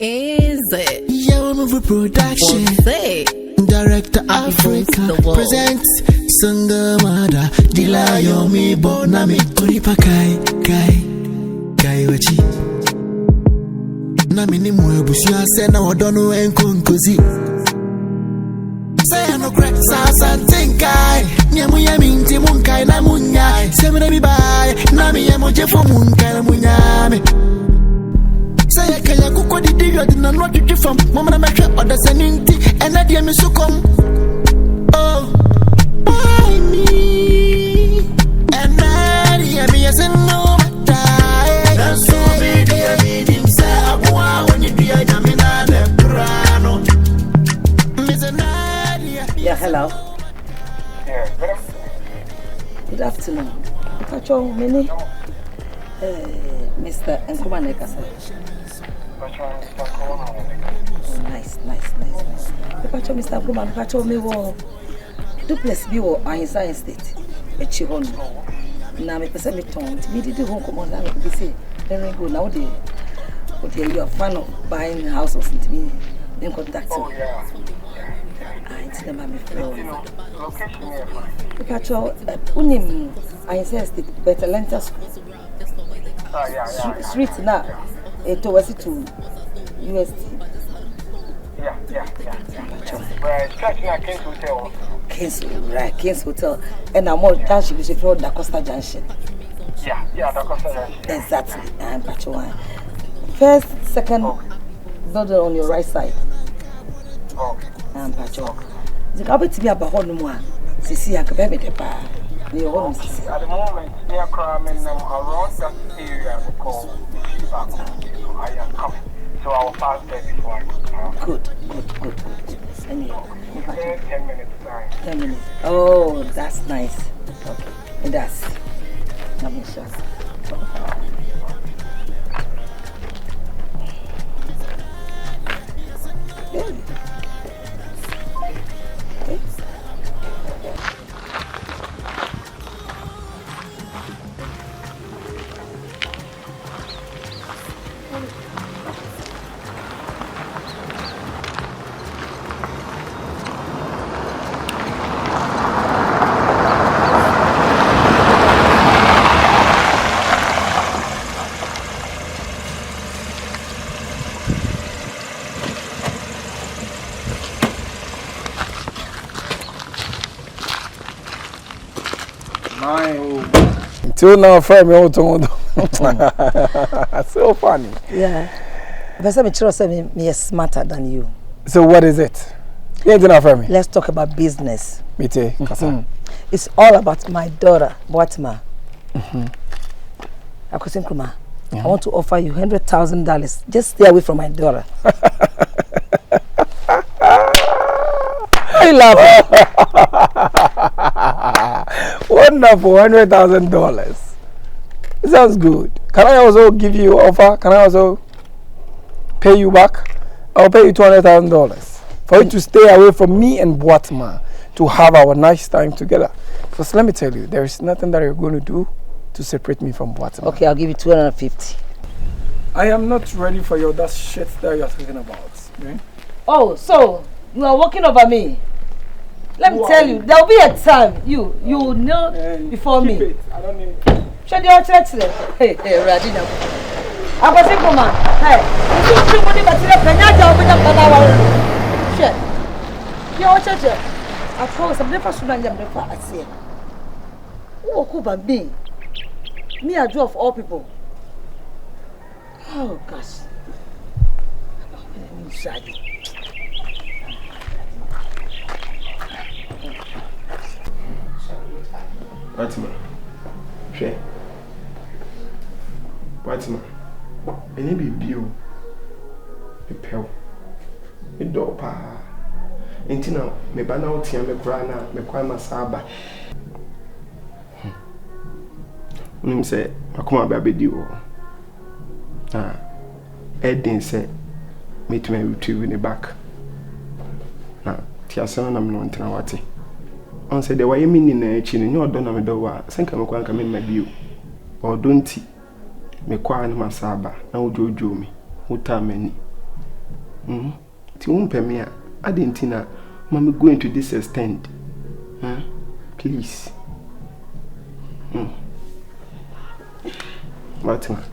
Is it? Yeah, movie production. Director Africa presents Sangamada Dilayo mi bonami Kuripa kai wachi na mini mwebusi ase na odono enkonkozi say no crack sa tinkai nyemu yaminti munkai na munyai semre bi bai na mi yemoje fo munkai na munyame say kaya kuko didi yo dina no twetwe fam mama na mehwe odasaninti ena de mi sukom oh why me and I am yes and no die that's so me dear me say agwa when you be a jamina de brano Miss Nadia. Yeah, hello. Yeah, good afternoon. Pacho mini Mr. Nkrumah Nekasa. Nice. Pacho Mr. Nkrumah, Pacho me wo duplex bi wo Ahisa Estate. Echi hon. Na me pese me ton. Me did home come on na be say then go now dey. Okay, you are fan of buying houses with me. Then contact me. Oh yeah. It's the mommy floor. Location here. Pacho unim Ahisa Estate better lenter school. Yeah. Street now. Towards it to UST. Yeah. Well, stretching at King's Hotel. King's Hotel. And I'm more junction, we should call Dacosta Junction. Yeah, Dacosta Junction. Exactly. I'm Pacho. First, second building on your right side. Okay. I'm Pacho. The carpet to be about one more. See, I can be the bar. At the moment, they are cramming them around that area we call I am coming. So I will pass there before I go. Good. Anyway, 10 minutes time. 10 minutes. Oh, that's nice. Okay, that's. Let me show. Good. Until now, friend, me so funny. Yeah. But me is smarter than you. So what is it? Let's talk about business. It's all about my daughter, Boatemaa. Akwasi Nkrumah. I want to offer you $100,000. Just stay away from my daughter. I love it. Wonderful, $100,000. Sounds good. Can I also give you an offer? Can I also pay you back? I'll pay you $200,000 for you to stay away from me and Boatemaa to have our nice time together. Because let me tell you, there is nothing that you're going to do to separate me from Boatemaa. Okay, I'll give you $250. I am not ready for your that shit that you're talking about. Okay? Oh, so you are walking over me. Let me tell you, there will be a time you know before me. It. I don't need. Should your church hey, Radina. Akwasi Nkrumah, hey, you bring money back to the Penyaja with the Shit. Your church. I told some never soon and never I say. Oh, Kuba me. Me, Adjoa of all people. Oh, gosh. Boatemaa, any be bio, a pill, a dog pa. Intina, me banana, me grana, me quama saba. When say, I come about you. Eddie said, meet me retrieve in the back. Now, Tiasan, I'm not in our tea. On said, the way you mean in a chin in your donor, me do, think I'm going to come in my view. Or don't me kwa ni masaba na ujojo mi utameni Ti umpe me I didn't know Mama going to this extent. Please. Boatemaa.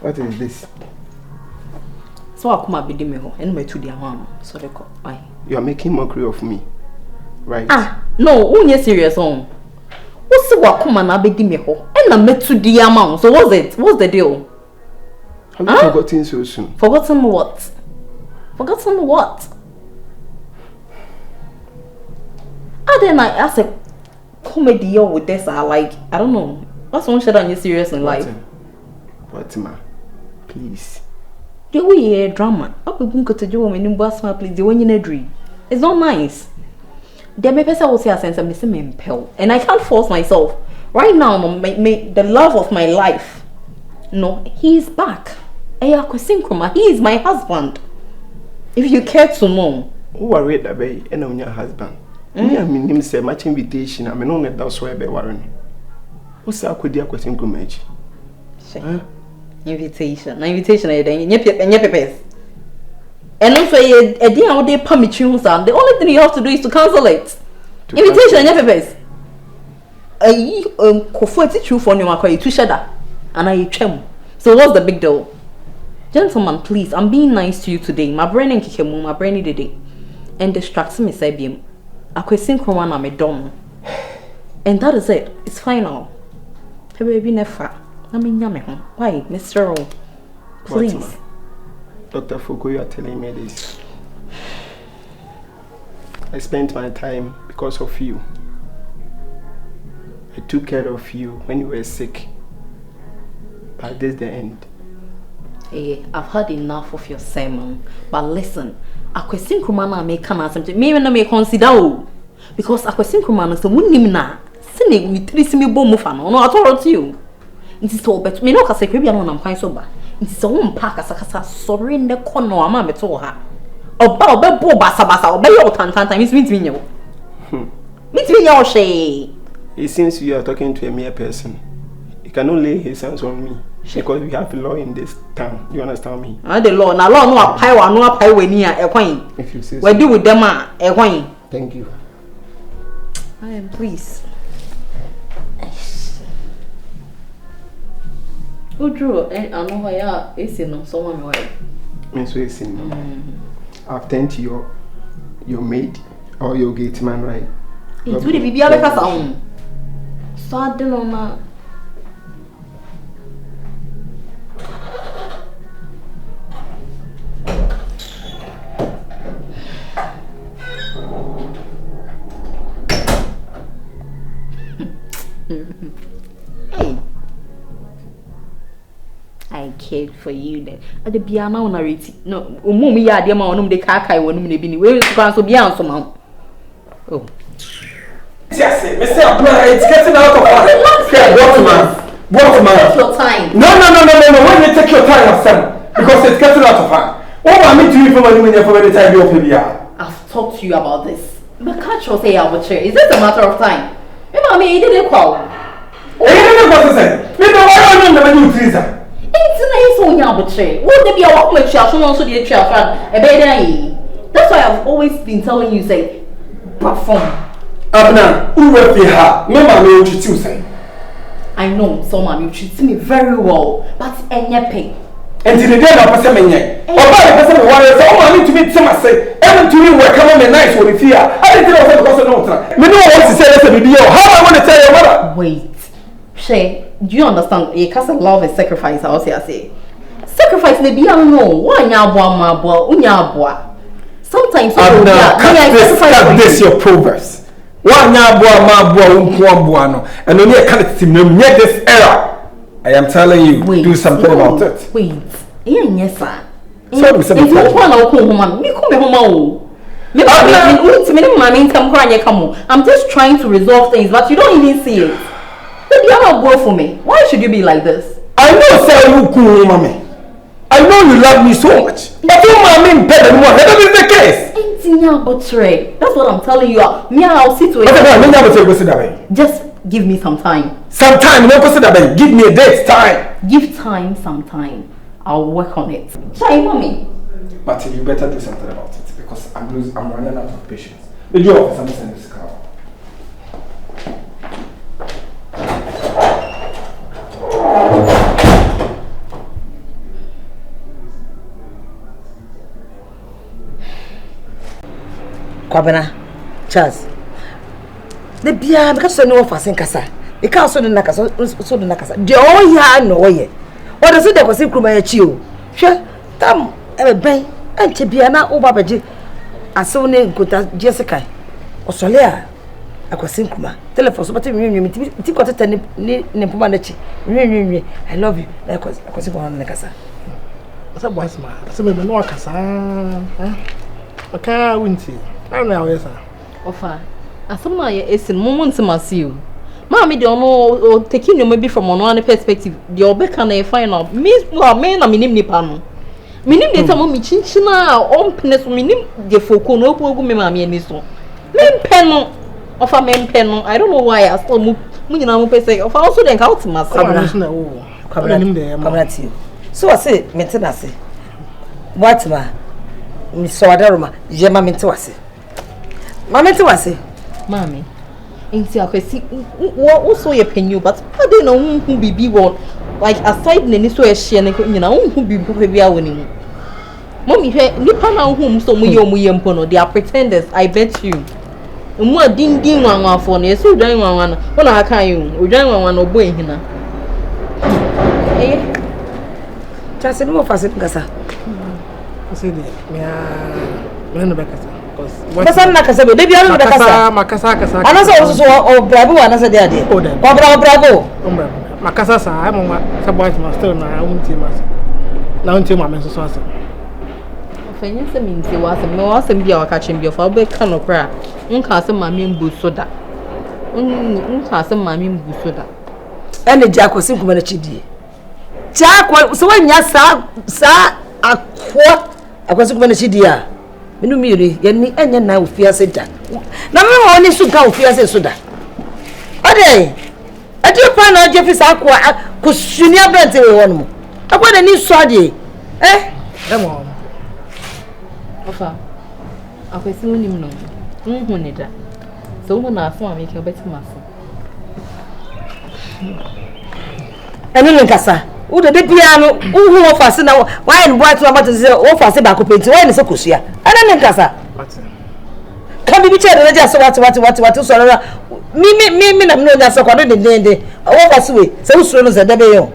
What is this? So I come be me ho and me to their mom. So they call. You are making mockery of me. Right? No, unye serious on. What's the wakuma na be me ho? And I met to their mom. So what's it? What's the deal? Have you forgotten so soon? Forgotten what? Forgotten what? Then I ask a comedy with this. I don't know. What's one shit on you serious in life? Boatemaa, please. The way drama. Up a bunker to do when you boss my please. The one you dream. It's not nice. There may be a sense of missing impel, and I can't force myself. Right now, the love of my life. No, he is back. Akwasi Nkrumah, he is my husband. If you care to know. Who are read that way and on your husband? Me and him say much invitation. I mean, only that's why be worrying. What's that with the Akwasi Nkrumah? Invitation. And also, a day out there, permission. The only thing you have to do is to cancel it. Invitation and your papers. True for you, I to shudder. And I tremble. So, what's the big deal? Gentlemen, please, I'm being nice to you today. My brain and kikemu, my brain today. And distracts me, Sabium. Akwasi Nkrumah na me dom. And that is it. It's final. Baby, never. I mean, why, Mr. O? Please. Boatemaa. Dr. Foucault, you are telling me this. I spent my time because of you. I took care of you when you were sick. But this is the end. Hey, I've had enough of your sermon. But listen, Akwasi Nkrumah na me kana something. Me na me consider because Akwasi Nkrumah na so munim na. Sene we trisi me bom fa no. No atoro to you. Nti so bet me no ka sekwe bia no na mpan so ba. Nti so won pa kasa sorry ne kono ama me to ha. Oba bo basa oba ye otantantan mi nyawo. Mi nyawo she. It seems you are talking to a mere person. You cannot lay his hands on me. Because we have a law in this town. Do you understand me? The law. Now law no apply wa no apply we ni a ekwan. If you say we do with them ekwan. Thank you. I am pleased. Udro anu ya esi no so ma me wa. Me so esi no. I've turned your maid or your gate man, right? It would be bia be kasa on. So ade no ma. Hey, I cared for you then. At the piano on a reti. No, mummy, ya dear man, the caca, one minute, be where to cancel beyond some. Oh, Yes, Mr. Abena, it's getting out of hand. Boatemaa. Take your time. No. When you take your time, son, because it's getting out of hand. What am I doing for when you're for the time you're here? I've talked to you about this. But can't you say I will chair? Is this a matter of time? Remember me, he didn't call. You didn't know what to say. You know why I don't know you treason. It's nice on your betray. Would there be a walk with child? Someone also did child. That's why I've always been telling you, say, perform. Abena, who will be her? Remember me, what you say. I know, so man, you treat me very well, but any pay. And the day I was saying, oh, but I was saying, I need to meet some. I say, every to me, we're coming nice with fear. I didn't tell you because I know. Me know what to say. Let's be how I want to tell you what. Wait, Shay, do you understand? You can't love and sacrifice. I say, sacrifice may be unknown. Why unya sometimes cut this your proverbs. One and only a kind of this error. I am telling you, do something about it. Wait, yes, sir. So, I'm just trying to resolve things, but you don't even see it. Maybe you're not good for me. Why should you be like this? I know, sir, you cool, mommy. I know you love me so much, but you mommy better than what? That is the case. That's what I'm telling you. Me, I'll sit with you. Just give me some time. Some time, no consider. Give me a date, time. Give time, some time. I'll work on it. Try, mommy. But you better do something about it because I'm running out of patience. Did you offer something in this car? Kwabena, Charles. The beer because no offer in Casa. The castle in Nakasa, so the Nakasa. The all ya no ye. What does it that was in Nkrumah chill? Sure, Tam, a bay, and Chibiana Obabaji. I saw name Kuta Jessica. Australia. Akwasi Nkrumah. Telephone, so but you got a Nepumanachi. I love you. Akwasi Nakasa. What's up, boys, man? That's a baby no Casa. Okay, Winty. I don't know, yes, sir. Offer. As someone is in moments to see you. Mammy don't know taking you maybe from one perspective. The Obe can find out. Miss, well, men are minim nipano. Minim de tamo mi chinchina on penis minim de foko no pogo me mammy and this one. Men penno of a men penno. I don't know why I still move. Munina say of also then out to myself. So I say, maintenance. What ma? Miss Soadaroma, Gemma Mintoase. Mamma to us, Mammy. Into Akwasi, what also your penny, but I don't know who be one. Like aside any so as she and you know who be winning. Mommy, Nipana whom so muyampono, they are pretenders, I bet you. More ding ding one for near so dying one when I can you, one or boy hina. Eh? Just a little fast, Gassa. I said, But some Nakasa, baby, I'm Nakasa. And also, Bravo, and as a daddy. Bravo. Macassa, I'm on my boys, master, and I won't see myself. Now until my men's sauce. Fenye means you was a no awesome be our catching your father can of crack. Uncastle my mean busoda. Uncastle my mean busoda. And the Jack was simple chidi. Jack was so when you saw a quart. I was going to see dear. You me, and any now fear center. Now, only should go fear soda. Ade, I do find out Jeffrey's aqua, because she never went to one. I want a new soddy. Eh? Come on. Offer. I will soon him know. So when I saw make your better muscle. And then Cassa. Who the piano? Who offers now? Why and what about to say offers back up into one is a cusia? And then Cassa. Can be chatted just what so me, I'm not that's a quarter the day. Offers way, so soon as a debut.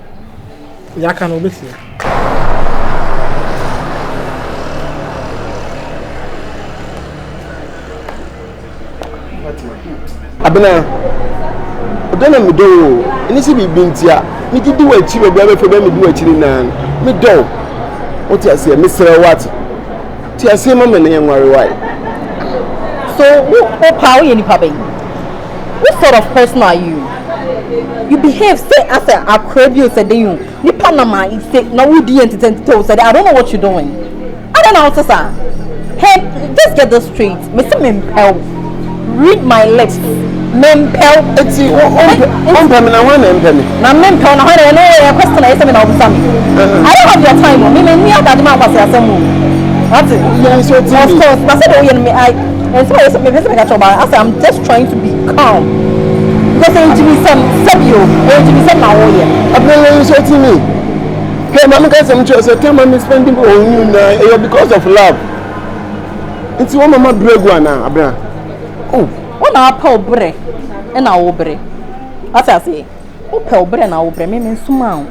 Yakan will be here. Abena, don't let me do. And it's a bit bintia. Me do a chill brother for them to do a chilling nan. Me do. What I say, Mr. What? Tia say, Mamma, and worry why. So, what power any puppy? What sort of person are you? You behave say as a crabby said you. Nipanama is say no would you entertain to say I don't know what you're doing. I don't know what to say. Hey, just get this straight. Mr. Mimpel. Read my lips. Mimpel. It's one penny. Now, Mimpel, I don't know a question I said about something. I don't have your time. Me, that man was here some. What's it? Yes, of course. I said, and so I said, I'm just trying to be calm. Because I'm to be some Sabio, or to be some now. I'm not to me. Hey, Mamma, guys, I'm just a time I'm spending on you now because of love. It's one of my break one now, Abena. Oh, what our poor bre and our bre. As I say, oh, pale bre and our bre, mean smile.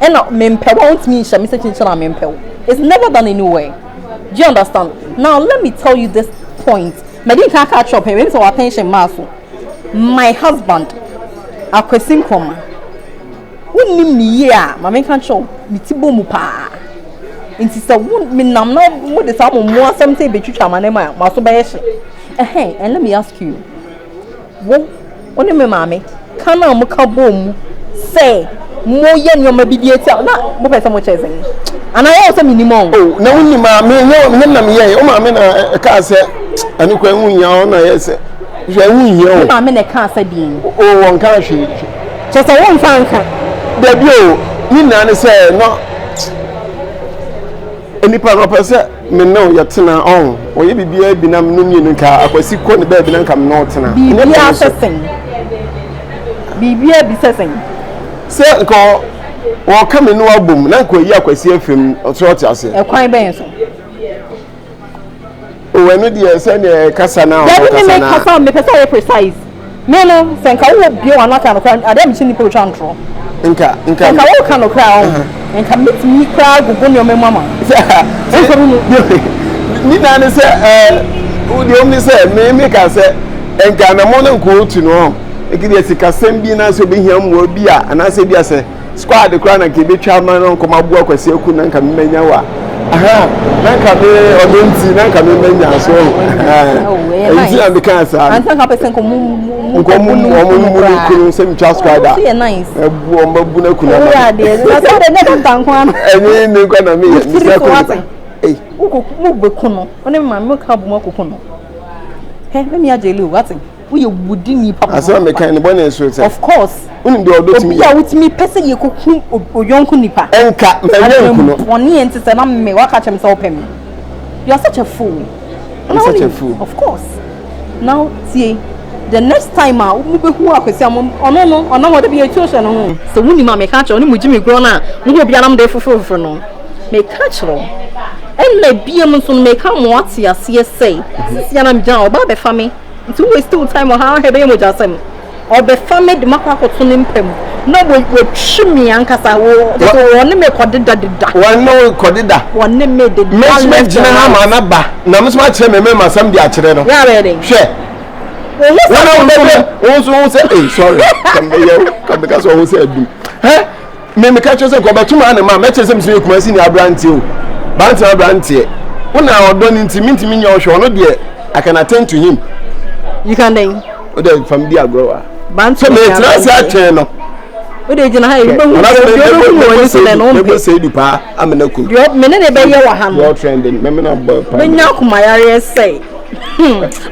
And not Mimpel won't mean Mr. Chinchilla Mimpel. It's never done anyway. Do you understand? Now, let me tell you this point. My dear can't catch up here, so attention, Masu. My husband, Akwasi Nkrumah. Wouldn't me, yeah, my man can't show me Tibomupa. And sister, wouldn't mean I'm not what the time more something between my name, Master. Hey, and let me ask you. What do you mean, mammy? Can I make a boom? Say, more young, you may be the not more so much as and I also minimum. Oh, no, mammy, no, mammy, I can't say, and you can win your honor, yes. You mammy, I can't say, oh, one country. Just a one franc. The blue, you know, say, no. nipa no pese me no yetena on oye bibia bi na no mienu nka Akwasi ko ne ba bi na nka me no tena bibia sesen bibia bi sesen se nko wo ka me no abom na nko yi Akwasi afem so ti ase ekwan ben so o enu de se ne kasa na o kasa na me kasa me pesa precise me no se nka wo bi wa na ka no adam chi ni po twantro nka wo ka no kra o nka metimi kra gugu ne o me mama ni na ne se udi omni se me ka se nka na mo na nko otu no ekidi esika sem bi na so be hiam wo bi a na se bi ase squad kra na ke betwa ma no nkoma bu Akwasi aku na nka memenya wa aha na nka me odonti na nka memenya so enti na be kan sa ansa ka pesen ko mu se mi trust squad a ebu o mabu na kuna na de na so de ne tanko an enyi ni kwa na me ni se ko mu be kuno one ma me ka bu makoko no he me mi ajeli what we wudi ni papa asa me kan ne bone so se of course unim de odotimi ya wutimi pese ye kokun oyonku nipa enka me yenku no woni enti se na me waka chem se opem you are such a fool of course now see the next time we be who Akwasi am ono mo de be situation no so wuni ma me ka che oni mu jimi gro na mu ho bia na mo de fofofo no me ka chero ella bia mo so me ka mo ate ase sei sia na me jan oba be fa me nti we still time how he be mo jasem obe fa me de makwa koto ne mpem na we twimi ankasa wo ne me kodeda wonno kodeda wonne me de me jina ha ma na ba na mo so ma kire me masam dia kire no ya be de hwe who say sorry come because who say do me catch say go betuma na ma me che say me Kumasi ni abrantie o banti abrantie una odo ni ntimi nya ohwe ono de I can attend to him you can then o de from dia grower banti so me trust ya chen no o de jina ha e be hu no say du pa amena ku me ne be ye wa ha no trending me na boy pa me nya kumayare say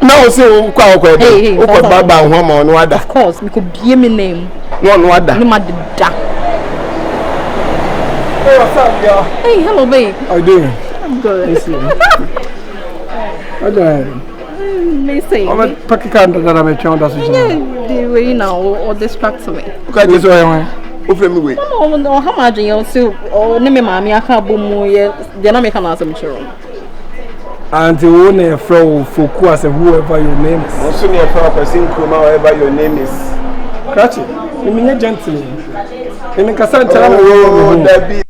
now say kwa de o ko baba ho ma no ada of course me ko bie me name no ada ni ma de da Hey, what's up, y'all? Hey, hello, babe. How you doing? I'm good. How doing? Me say. I'm a packet that I'm a child. That's the way now or distract me. Okay, this way. Ofre we. No, how much you so or name mommy aka bomu ye dey na make am asem chiro. And you own a flow for whoever your name is. Also near Akwasi Nkrumah, whatever your name is. Catch it. You mean gently. You mean Cassandra? Oh, that be.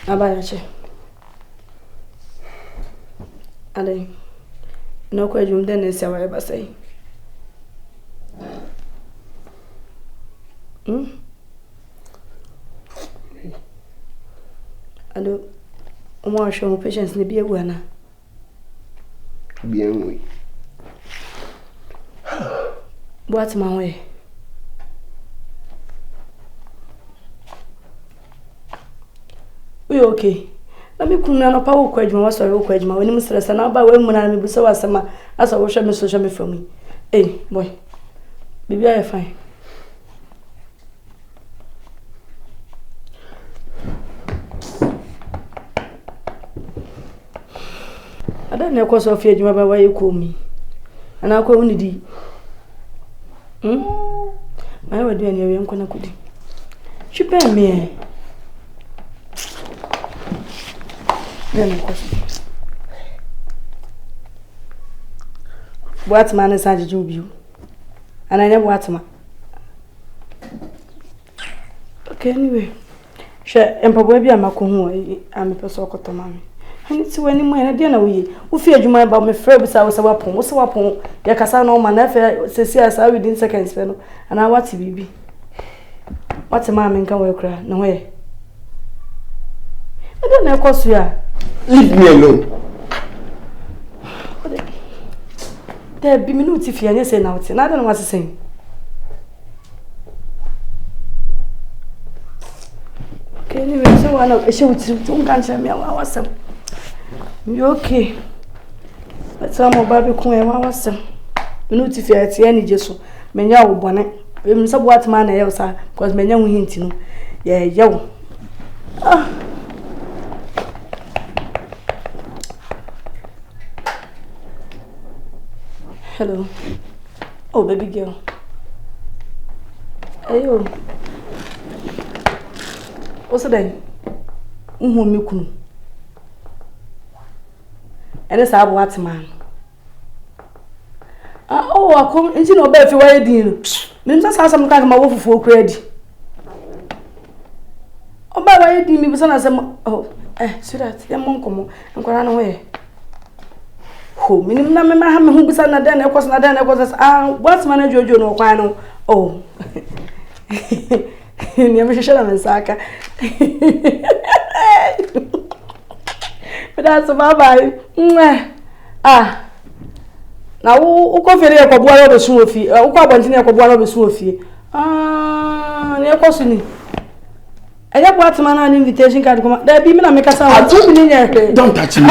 Abayache. Ade. No kwa jumde ne sia wa eba sei. Ado. Omo show patience ne bia buana. Bien oui. Boatemaa we. We okay. Na me kunu na pa wo kwadwuma wa sori wo kwadwuma woni mu stress na ba wa mu na me busa wa sema asa wo hwe me social me from boy. Baby are fine. Ada na ko so fi adwuma ba wa ye ko mi. Ana ko woni di. Mai wa dia ne we nko na kudi. Chipe me. Boatemaa na sa jeju biu. Ananya Boatemaa. Okay, anyway. She empabo bia makohu am person okotoma me. Ani ti wani mu na dia na wo fi adwuma ba me frɛ bisa wo se wapon ya kasa na o ma na fe sesi asa within seconds fe no ana wati bibi. What's a man can work? No way. I don't know, of course, we are. Leave me alone. There be minutes if you are saying out. I don't know what to say. Okay, anyway, so one of a show to can't me. I was some. You okay? But some of Baby Queen, I was some. Minutes if you are at any just so. Menya will bonnet. I'm so what man else, because Menya will hint you. Yeah, yo. Hello. Oh, baby girl. Hey, yo. What's that? Me kunu. And it's our what man. Oh, I come into no bed for why you didn't just have some kind of my wolf for credit. Oh, by why you did me, but some. Oh, sweetheart, your mom come and go run away. Oh, minimum number who was another than I was not done. I was what's manager you know, why oh. Never should have Saka. But that's a bye. Ah. Now, who coffee a boy of a swoofy? Who can't continue a boy of a swoofy? Ah, near Cosini. I have what man an invitation card come. There be men make us out 2 million. Don't touch me.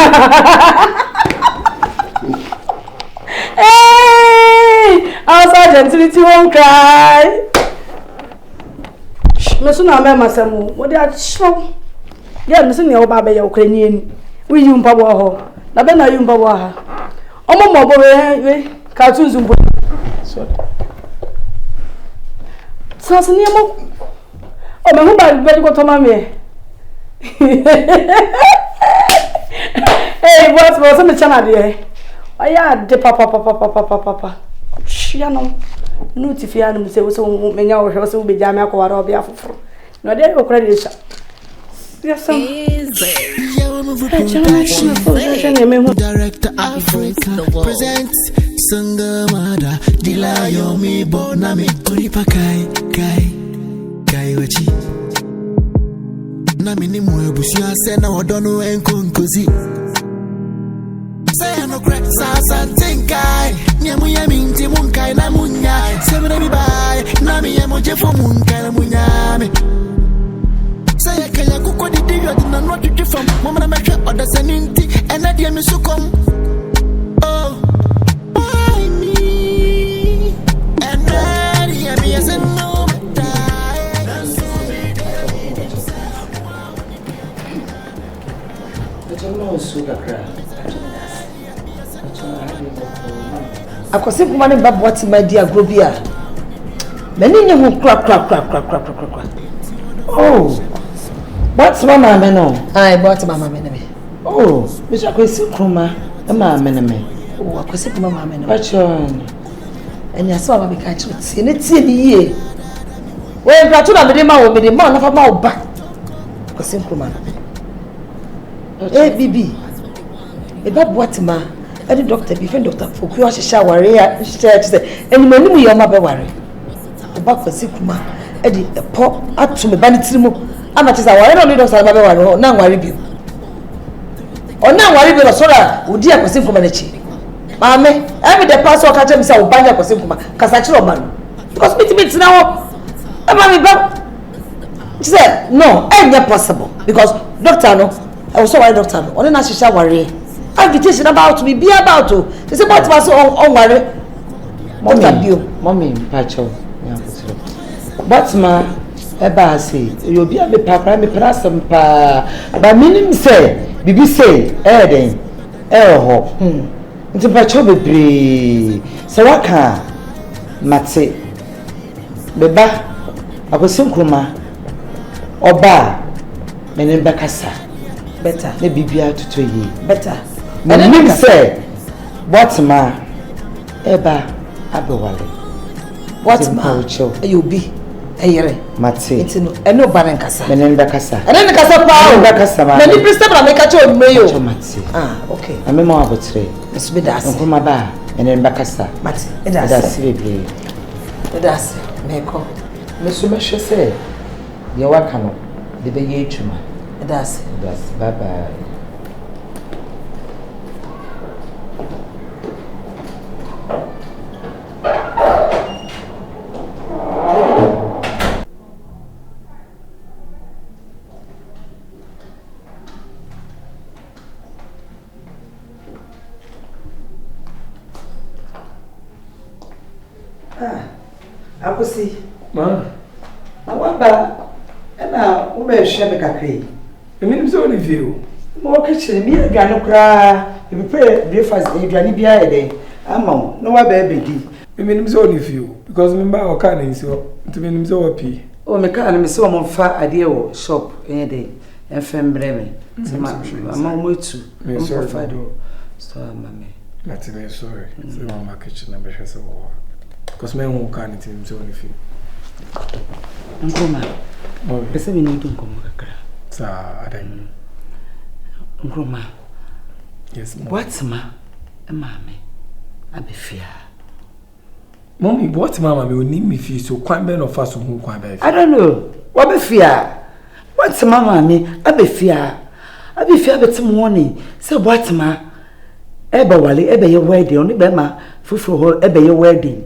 Hey! Our sergeant won't cry. Mesuna mema semu. What they are show. Yeah, mesuna your baba ya Ukrainian. We you mpawa ho. Na be na you mpawa ha. Omo mo bo we cartoons mbo. Sorry. So ni mo. O me hu ba be ko to ma me. Hey, what's more some channel there? Aya de papa. Shia no. No tifia no say so menya wo hwe so be jame akwara obi afoforo. No dey okradisha. Yes some. Director Africa presents Sangamada Dilayo mi bona mi Oripa kai wachi na mini mwebusi ase na odono enkonkozi say no crack sa tinkai nyemu yaminti munkai na munya semre bi bai na mi yemoje fo munkai na munya me say kaya kuko di dio na no twetwe fam mama na mehwe odasaninti ena dia mi sukom oh why me and dia mi as no Akwasi kuma ne ba Boatemaa di agrobia. Mani nye hu kra. Oh. Boatemaa ma me no. Ai, Boatemaa ma me ne me. Oh, Mr. Akwasi Nkrumah ma me ne me. Oh, Akwasi kuma ma me no. Pachon. Eni aso ba be ka chi tie ne tie ni yie. We nkratu na me de ma na fa ma oba. Akwasi Nkrumah. Bibi. E ba Boatemaa. Any doctor, before doctor, for you shawari, and many me yama be worry. The back for Sikuma, Eddie, the pop up to me banitimu. Amateurs are worried on those other one, now worry you. Or now worry you, Sora, would dear for Simcomachi. Mammy, I mean the pastor catch himself, Banya for Simcoma, Casachro man. Because meet now. I'm back. She said, no, ain't not possible. Because doctor, no, I was so worried, doctor, only now she shall worry. Invitation about me, be about to. They say what was on worry. Mommy, Pacho, Boatemaa, Eba say, you'll be a bit papa, me prasam pa. But meaning say, Bibi say, then, ho. Into Pacho be Sawaka, Matse, Beba, Akwasi Nkrumah, Oba, Menembakasa. Better. Ne bibia to ye. Better. And then say, Boatemaa, Eba, Abewale. Boatemaa, you be a year. Matse. It's no, and no Barankasa. Menembakasa. And then the Casa Power. Many Pristam and make a choice, mayo. Matse. Ah, okay. I remember about today. Miss Bedas. Nkrumah ba, Menembakasa. Matse. That's it. That's Meko. Monsieur say, You work on the baby chuma. That's Bye bye. Akwasi. Ma. Awaba na wo be hwe me kakre. Emi so only view. Mo ka kire mi aduane kura. E prepare breakfast aduane bia e dey. Ama no wa be bedi. Emi so only view because remember o ka na so. Nti me so wa pi. O me ka na me so mo fa ade wo shop e dey. Enfem breme. Ama mo etu. Me so fa do. So ama me. Mati me sorry. So my kitchen na be hwe so. Because me won ka na ti me so only view. Nkrumah. Oh, pese me ndu nkomo kakra. Sa adan. Nkrumah. Yes, mom. Boatemaa mama abefia. Mommy, Boatemaa mama oni me fi so kwan be no fa so hu kwan be. I don't know. What befia? Boatemaa mama abefia. Abefia betim woni. Say Boatemaa ebe wale ebe ye wedding oni be ma fufu ho ebe ye wedding.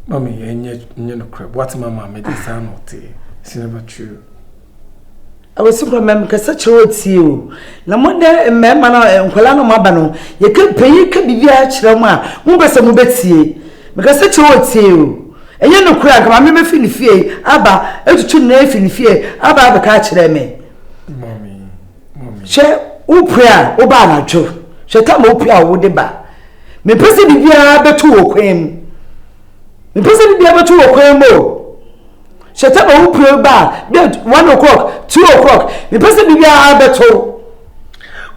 Mommy, enye no crap. Boatemaa mama dey sound not it's never true. I was super mem kasa choti o. Na mo de mema na nkwala no maba no. Ye ka peyi ka bibia kire mu a, mo bese mo betie. Me kasa choti o. Enye no kura ka me fi ni fie aba etutu na fi ni fie aba aba ka kire me. Mommy. She upra o ba na dwo. She ta mo upra wo de ba. Me pese bibia betu wo kwem. Me pese bibia betu wo kwem o. Shetaba who pray ba 1 o'clock, 2 o'clock. Me person be beto.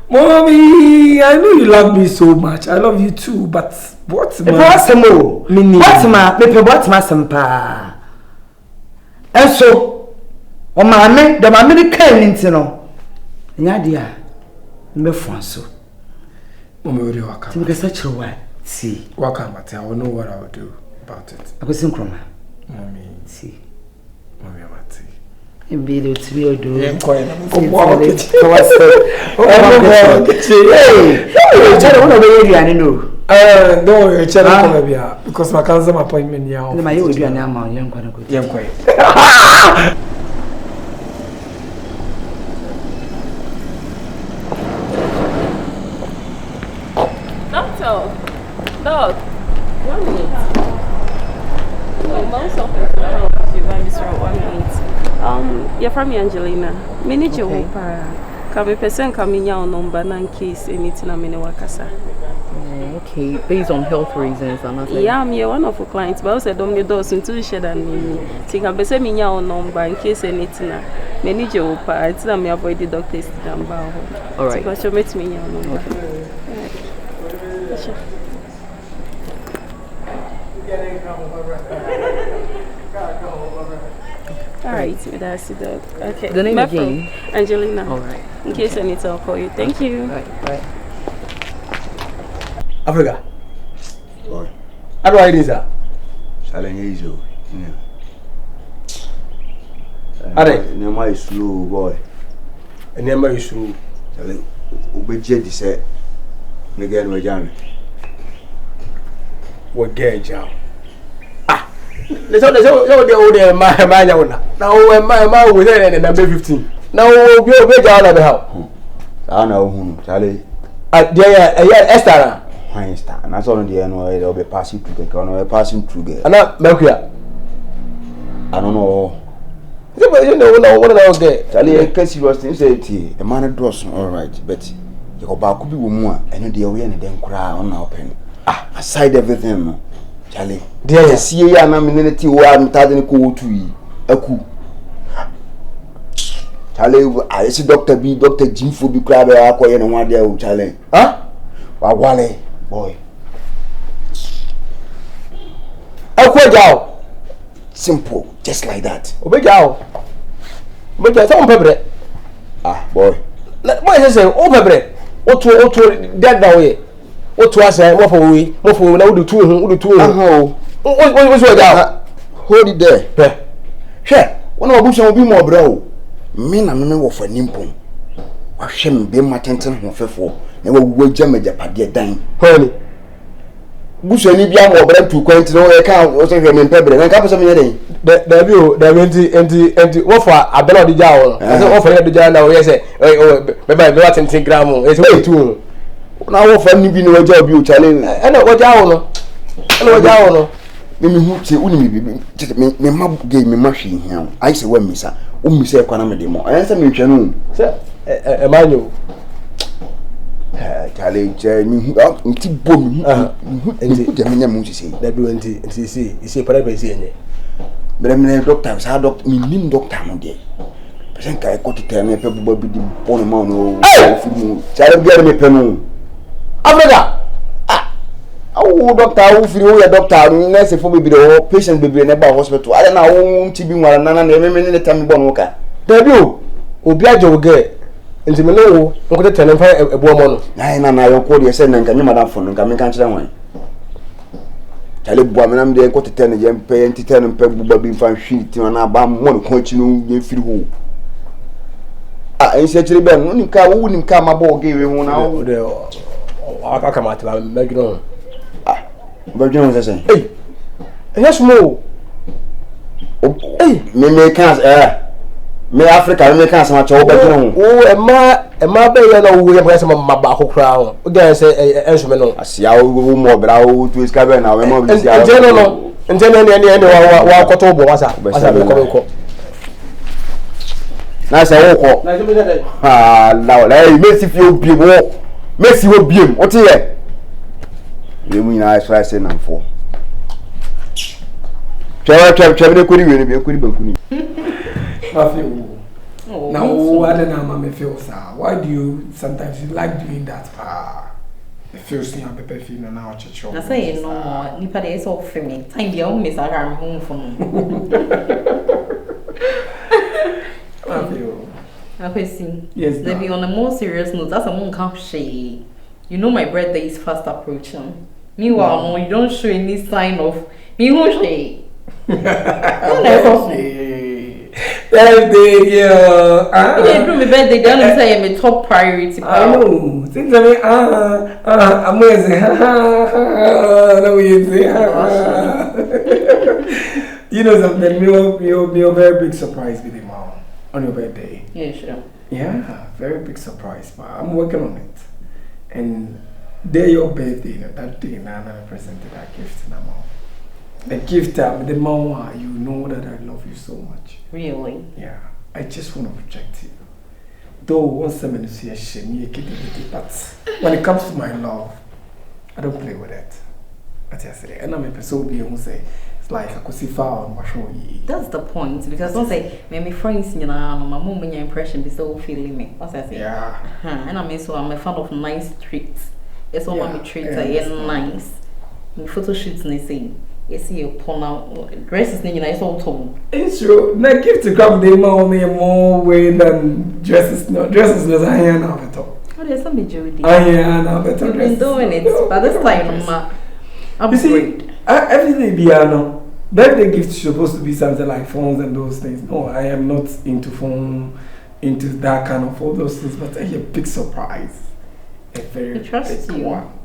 Mommy, I know you love me so much. I love you too, but what's my Boatemaa? Boatemaa, me pe Boatemaa sempa. Enso, o maame, the maame ni kan nti no. Nya dia, me fonso. Mommy, we waka. Ti me kasa chiro wa. See. Waka mate, I will know what I will do about it. Akwasi Nkrumah. Mommy, See. Mommy, mate. Mbele tibi odo. Enkoye na Hey, don't worry, check because my cancer appointment now. My you do an amount young one. Dog. 1 minute. No, mom's something to help you by Mr. 1 minute. You're from Angelina. Minute you hope. Can we person coming out number in case anything I'm in a wakasa? Okay, based on health reasons, yeah, I'm one of our clients, but I said, don't you do something to share than me. Think I'm person me out number in case anything. Manage your pa. It's not me avoid the doctor's number. All right. Because you met me out number. Sure. Alright, that's it. Okay. The name again? Angelina. Alright. In case I need to, I'll call you. Thank you. Right. Africa. Boy. How do I do that? Challenge is you. Are is slow, boy. And then my slow. Challenge. Ubeje dise. Nigga no jam. What get job? Let's all the old my now my was there in number 15. Now we obey down at the house. I know Charlie. Esther. Fine star. And that's all the end they'll be passing through the corner, passing through there. And not Melchia. I don't know. You know what I was there. Charlie, I guess you was saying the man draws all right, but you go back could be more and the way and then cry on our pen. Aside everything. Charlie, dear, see ya, I'm minute one thousand cool to ye. A coup. Charlie, I see Dr. B, Dr. Jim for be crab, I call you one day, Charlie. Huh? Wale, boy. I quit out. Simple, just like that. Obey out. But there's some pepper. Boy. What is it? Oh, pepper. What to dead that way? What to us? What for we? What for now? Do two. What What's your dad? Hold it there. Sure. One of them will be more bro. Men and women for nimpon. Wa hwem be matenten ho fefo. Na we wagya majapade dan. Honey. Buso ni bia mo bra tu kwenti no e ka o se hwem mpebre. Na ka pese me den. Da bi o da enti wo for Abena odija wo. Ase wo for odija na o yese be ba 10 gram o. Ese wo tu. Na wo for ni bi no wagya obi o chale. Na wagya wo no. Na wagya wo no. Me hu tie uni me ma game me ma hwe hia. Ai se wa misa. O misa e kwana me de mo. Ai se me hwe no. Se manyo. Challenge me hu nti bom hu enti de me nyam sisi. Da bi enti si isi para be si enye. Me doctor sa doctor me nim doctor no de. Pesen kai ko tete me pe buba bi di bon ma no. Fi mu. Challenge bi me pe no. Africa. Awu doctor awu firi wo ya doctor nurse fo bebre o patient bebre na ba hospital ale na wo nti bi nwara nana na me ne tam bo no ka da bi o obi ajo ge nti me no wo nko tete ne fa ebo mo no na yo ko de se na nka nyama da fo no nka me kan kire wan tale bo me na me de ko tete ne je mpe nti tete ne mpe buba bi fa hwi ti na ba mo no ko chi no ye firi ho en se kire be no ni ka wo ni ka ma bo ge we ho na wo de aka mate ba me gino But you know what I'm saying? Hey, yes, more. Hey, me can't, me Africa, me can't so much over. Oh, and my baby, no, we have some Mabako crown. Again, say, Enchman. I see how more, but I will to discover now. And general, and then walk over what's up. Nice, I walk. Now, hey, Messi, you be walk. Messi will be him. What's here? You mean I say number 4. Travel could you be a good book? Now, what an arm feel, sir? Why do you sometimes you like doing that? It feels near Pepe Fino now, church. I say no more. Nipa is all for me. Time the old miss around home for me. Akwasi. Yes. They be on a more serious note. That's a moon camp shade. You know my birthday is fast approaching. Meanwhile, no, you don't show any sign of me who say. Birthday, yeah. Okay, do my birthday. They only say I'm a top priority. I know. Things are amazing. No, you say. You know something? Be a very big surprise with him on your birthday. Yeah, sure. Yeah, very big surprise. But I'm working on it. And day your birthday, that day, Nana presented that gift to Mama. The gift, the Mama, you know that I love you so much. Really? Yeah. I just want to protect you. Though once someone see a shame, but when it comes to my love, I don't play with it. That's what I say. And I'm a person who say it's like I could see far on my show. That's the point, because don't say my friends, you know, my mom when your impression be so feeling me. What's I say? Yeah. And I mean, so I'm a fan of nice treats. It's all my treats are nice. In photo shoots, they say. You see, dresses, you know, it's all tall. It's true. Now, gift to come, they more way than dresses. No, dresses was I am now at all. Oh, there's some Judy. I am now better. You've been doing it, but this time, I'm see, everything piano. Birthday gift is supposed to be something like phones and those things. No, I am not into phone, into that kind of all those things. But a big surprise, a very big one.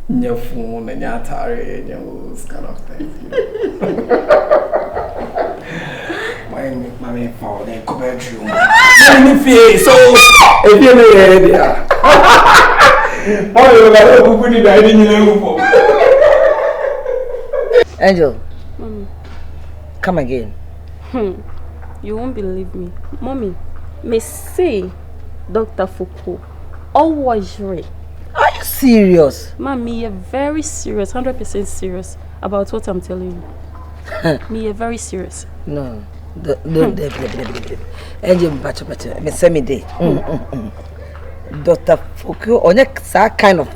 Your phone and your Atari and those kind of things. You know. My main phone and bedroom. So if you know idea. Angel, come again. You won't believe me, Mommy. Me say, Dr. Foucault, always right. Are you serious? Mommy, you're very serious, 100% serious about what I'm telling you. Me, you're very serious. No. Angel, me say me day. Dr. Foucault, on that kind of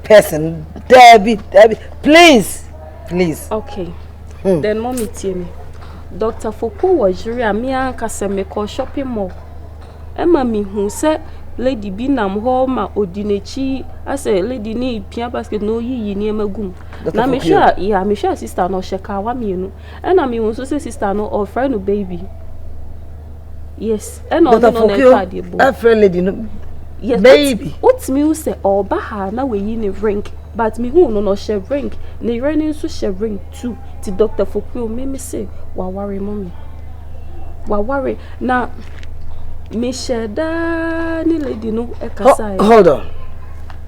person, Debbie, please. Okay. Then, Mommy, tell me. Dr. Foucault was really a me and me call shopping mall. Emma me who said. Lady Binam Homa Odinechi, I say, Lady need Pia basket no ye near Magum. Now, me sure, yeah, me sure sister no Shakawa, you know, and I mean, also say sister no or friend no baby. Yes. And all a friend lady no. Yes, baby. What's me say or baha na we in a ring, but me who no share ring. Ne running so share ring too. To Dr. Fokio me say, wa worry mommy. Wa worry na me share da ni lady no ekasa. Hold on.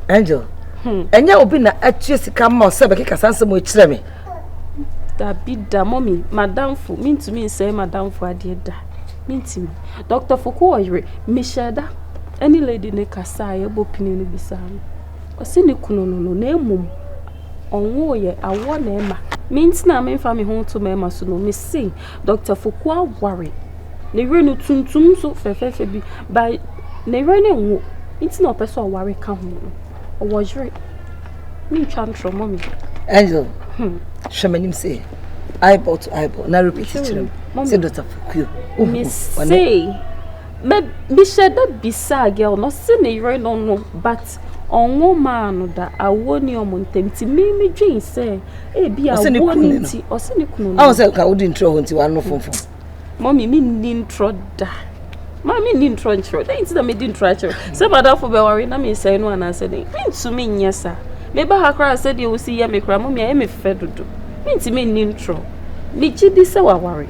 Angel. Enya obi na atwesi ka ma se be keka sanse mo kire me. Da bi da mommy, madam fu, mean to me say madam fu ade da. Mean to me. Dr. Fokio oyre me share da. Any lady ne kasa ye bo pini no bisa no. O se ne kuno no na emum. Onwo ye awo na ema. Means na me fa me ho to me ma so no me say Dr. Fokua worry. Ne re no tuntum so fefefe bi by ne re ne wo. Means na person worry ka ho no. O wojre. Me twa ntro mommy. Angel. Shamanim say eyeball to eyeball. Na repeat it to him. Say Dr. Fokua. Me say me share that bisa girl no se ne yere no but onwo man da awoni omontem ti me dwen se e bi awoni ti o se ne kunu I say ka udi intro nti wa no fonfon mommy me ni intro da mommy ni intro then ti da me di intro se bada for be worry na me say no ana se dey me to me nyesa me ba ha kra se dey o si ya me kra mommy e me fe dodo me ti me ni intro me ji di se wa worry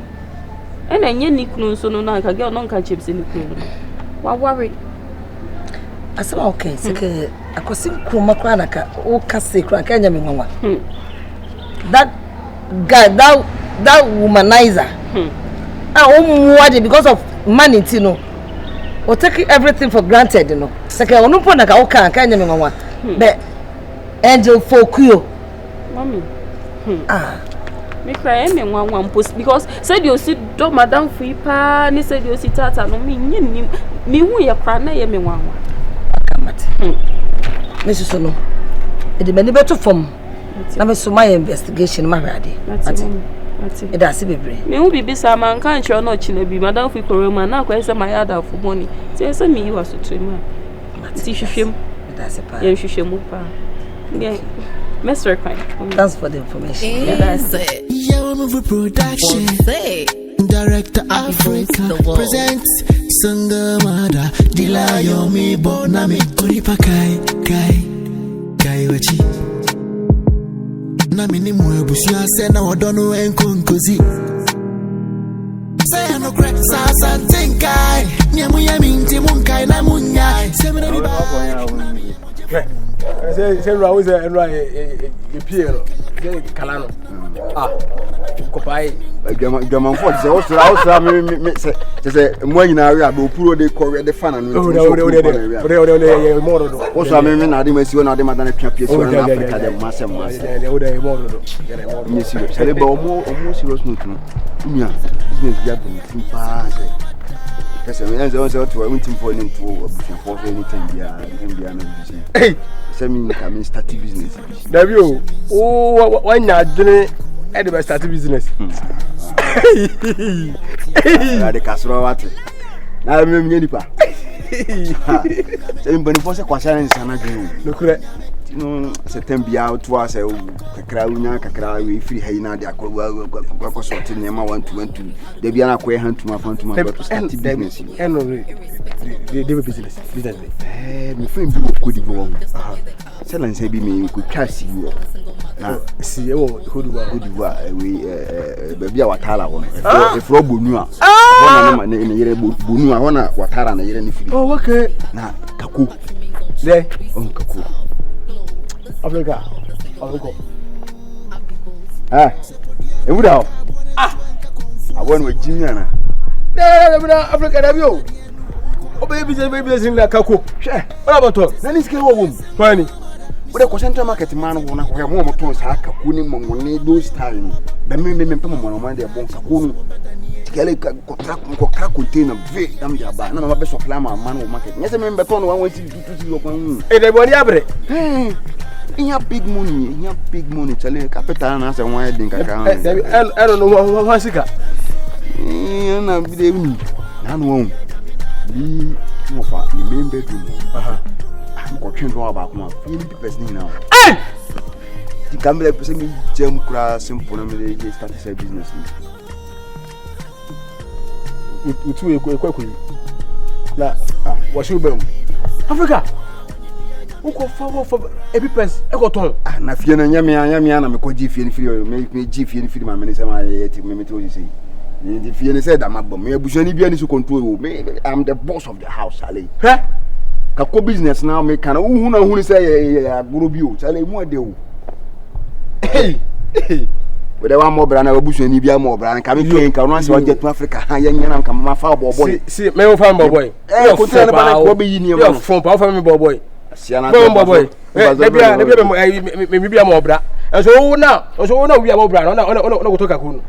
ena nye ni kunu so no na ka girl no nka chips ni kunu wa worry asaba okay sike Akwasi Nkrumah kra na ka o ka se kra ka nya me nwanwa that guy that womanizer omuwade because of money ti no o take everything for granted no sike onu po na ka o ka nya me nwanwa be Angel Fokio mommy me cry me one post because said you see do madam free pa ni said you see tata no me nyi me hu ye kra na ye me wanwa akamate me so no e de mani beto form na me so my investigation ma hwade ati e da se bebre me hu bibi sa man kan chiro no chi na bi madam free koroma na kwa say my other for money say say me you aso trema ti hwehwem e da se pa ye hwehwemu pa yeah. Mr. Quine. Thanks for the information. Yeah, that's it. YAHWEH production. Director Africa presents Sangamada Dila Yomi Bonami Oripa Kai Wachi Nami ni mwebusia sena wadono enkonkozi Say no crack sasa tinkai Nyamu ya minti munkai na munyai Semina biba Say Raul and Rai Piero, Calano. Copai, Gaman Ford, so also when you are poor, they call the fan and also I mean, I didn't see another Madame Champion, the Master Monsieur, almost serious nothing. Business gathering, yes, I mean, also to a meeting for him for anything. Hey, some coming start business. There you oh, why not doing anybody start business? The casserole water. Now I'm in Yenipa. Saying Boniface Kwashan and Sanagin. Look at no September out to us a Crowna, we free Haina, the Aqua sorting Yama 1 the Biana Quay hunt to my phone to my business. And the business. My friend could evolve. Silence say me could catch you. Now, see, who do we baby our Tala one? If Rob Bunua, one in a year Bunua, one Watara and a year anything. Oh, okay. Now, Kaku, there, Kaku. Africa. Ah, and without I went with Jimiana. There, Africa, have you? Oh, baby, in la Kaku. What about then it's going funny. But the Cosenta market man won't have more motos, Hakuni, money, those time. The men come on their bones, Hakuni. Kelly contract container, very damn job. None of my best of Lama, man will market. Yes, I remember one way to your own. Everybody, hey. In your big money, Charlie, Capitan, as a wine drink account. I don't know what's it. I'm be none won't be more the main bedroom. I'm watching about my feeling person now. Hey! The camera person me gem class and put on the start a business. utu ekweku na washi ubem Africa uko for every person ekoton na fie na nyame na me ko ji fie ni firi me ji fie ni firi ma me ne sama yeti me to say ni fie ni say da mabom me abushani bia ni so control me I'm the boss of the house ale ka ko business now me kana hu na hu ni say agoro bi o chale mu ade o we dey one more brand na abushani bia more brand ka me pen ka no say waje to Africa ha ye nyana ka ma fa boy see me wo fa boy ko tell na ba ko be yi ni e fon pa fa me boy asiana boy Debia me bia mo bra. So na we am bra. Na go to Kakunu.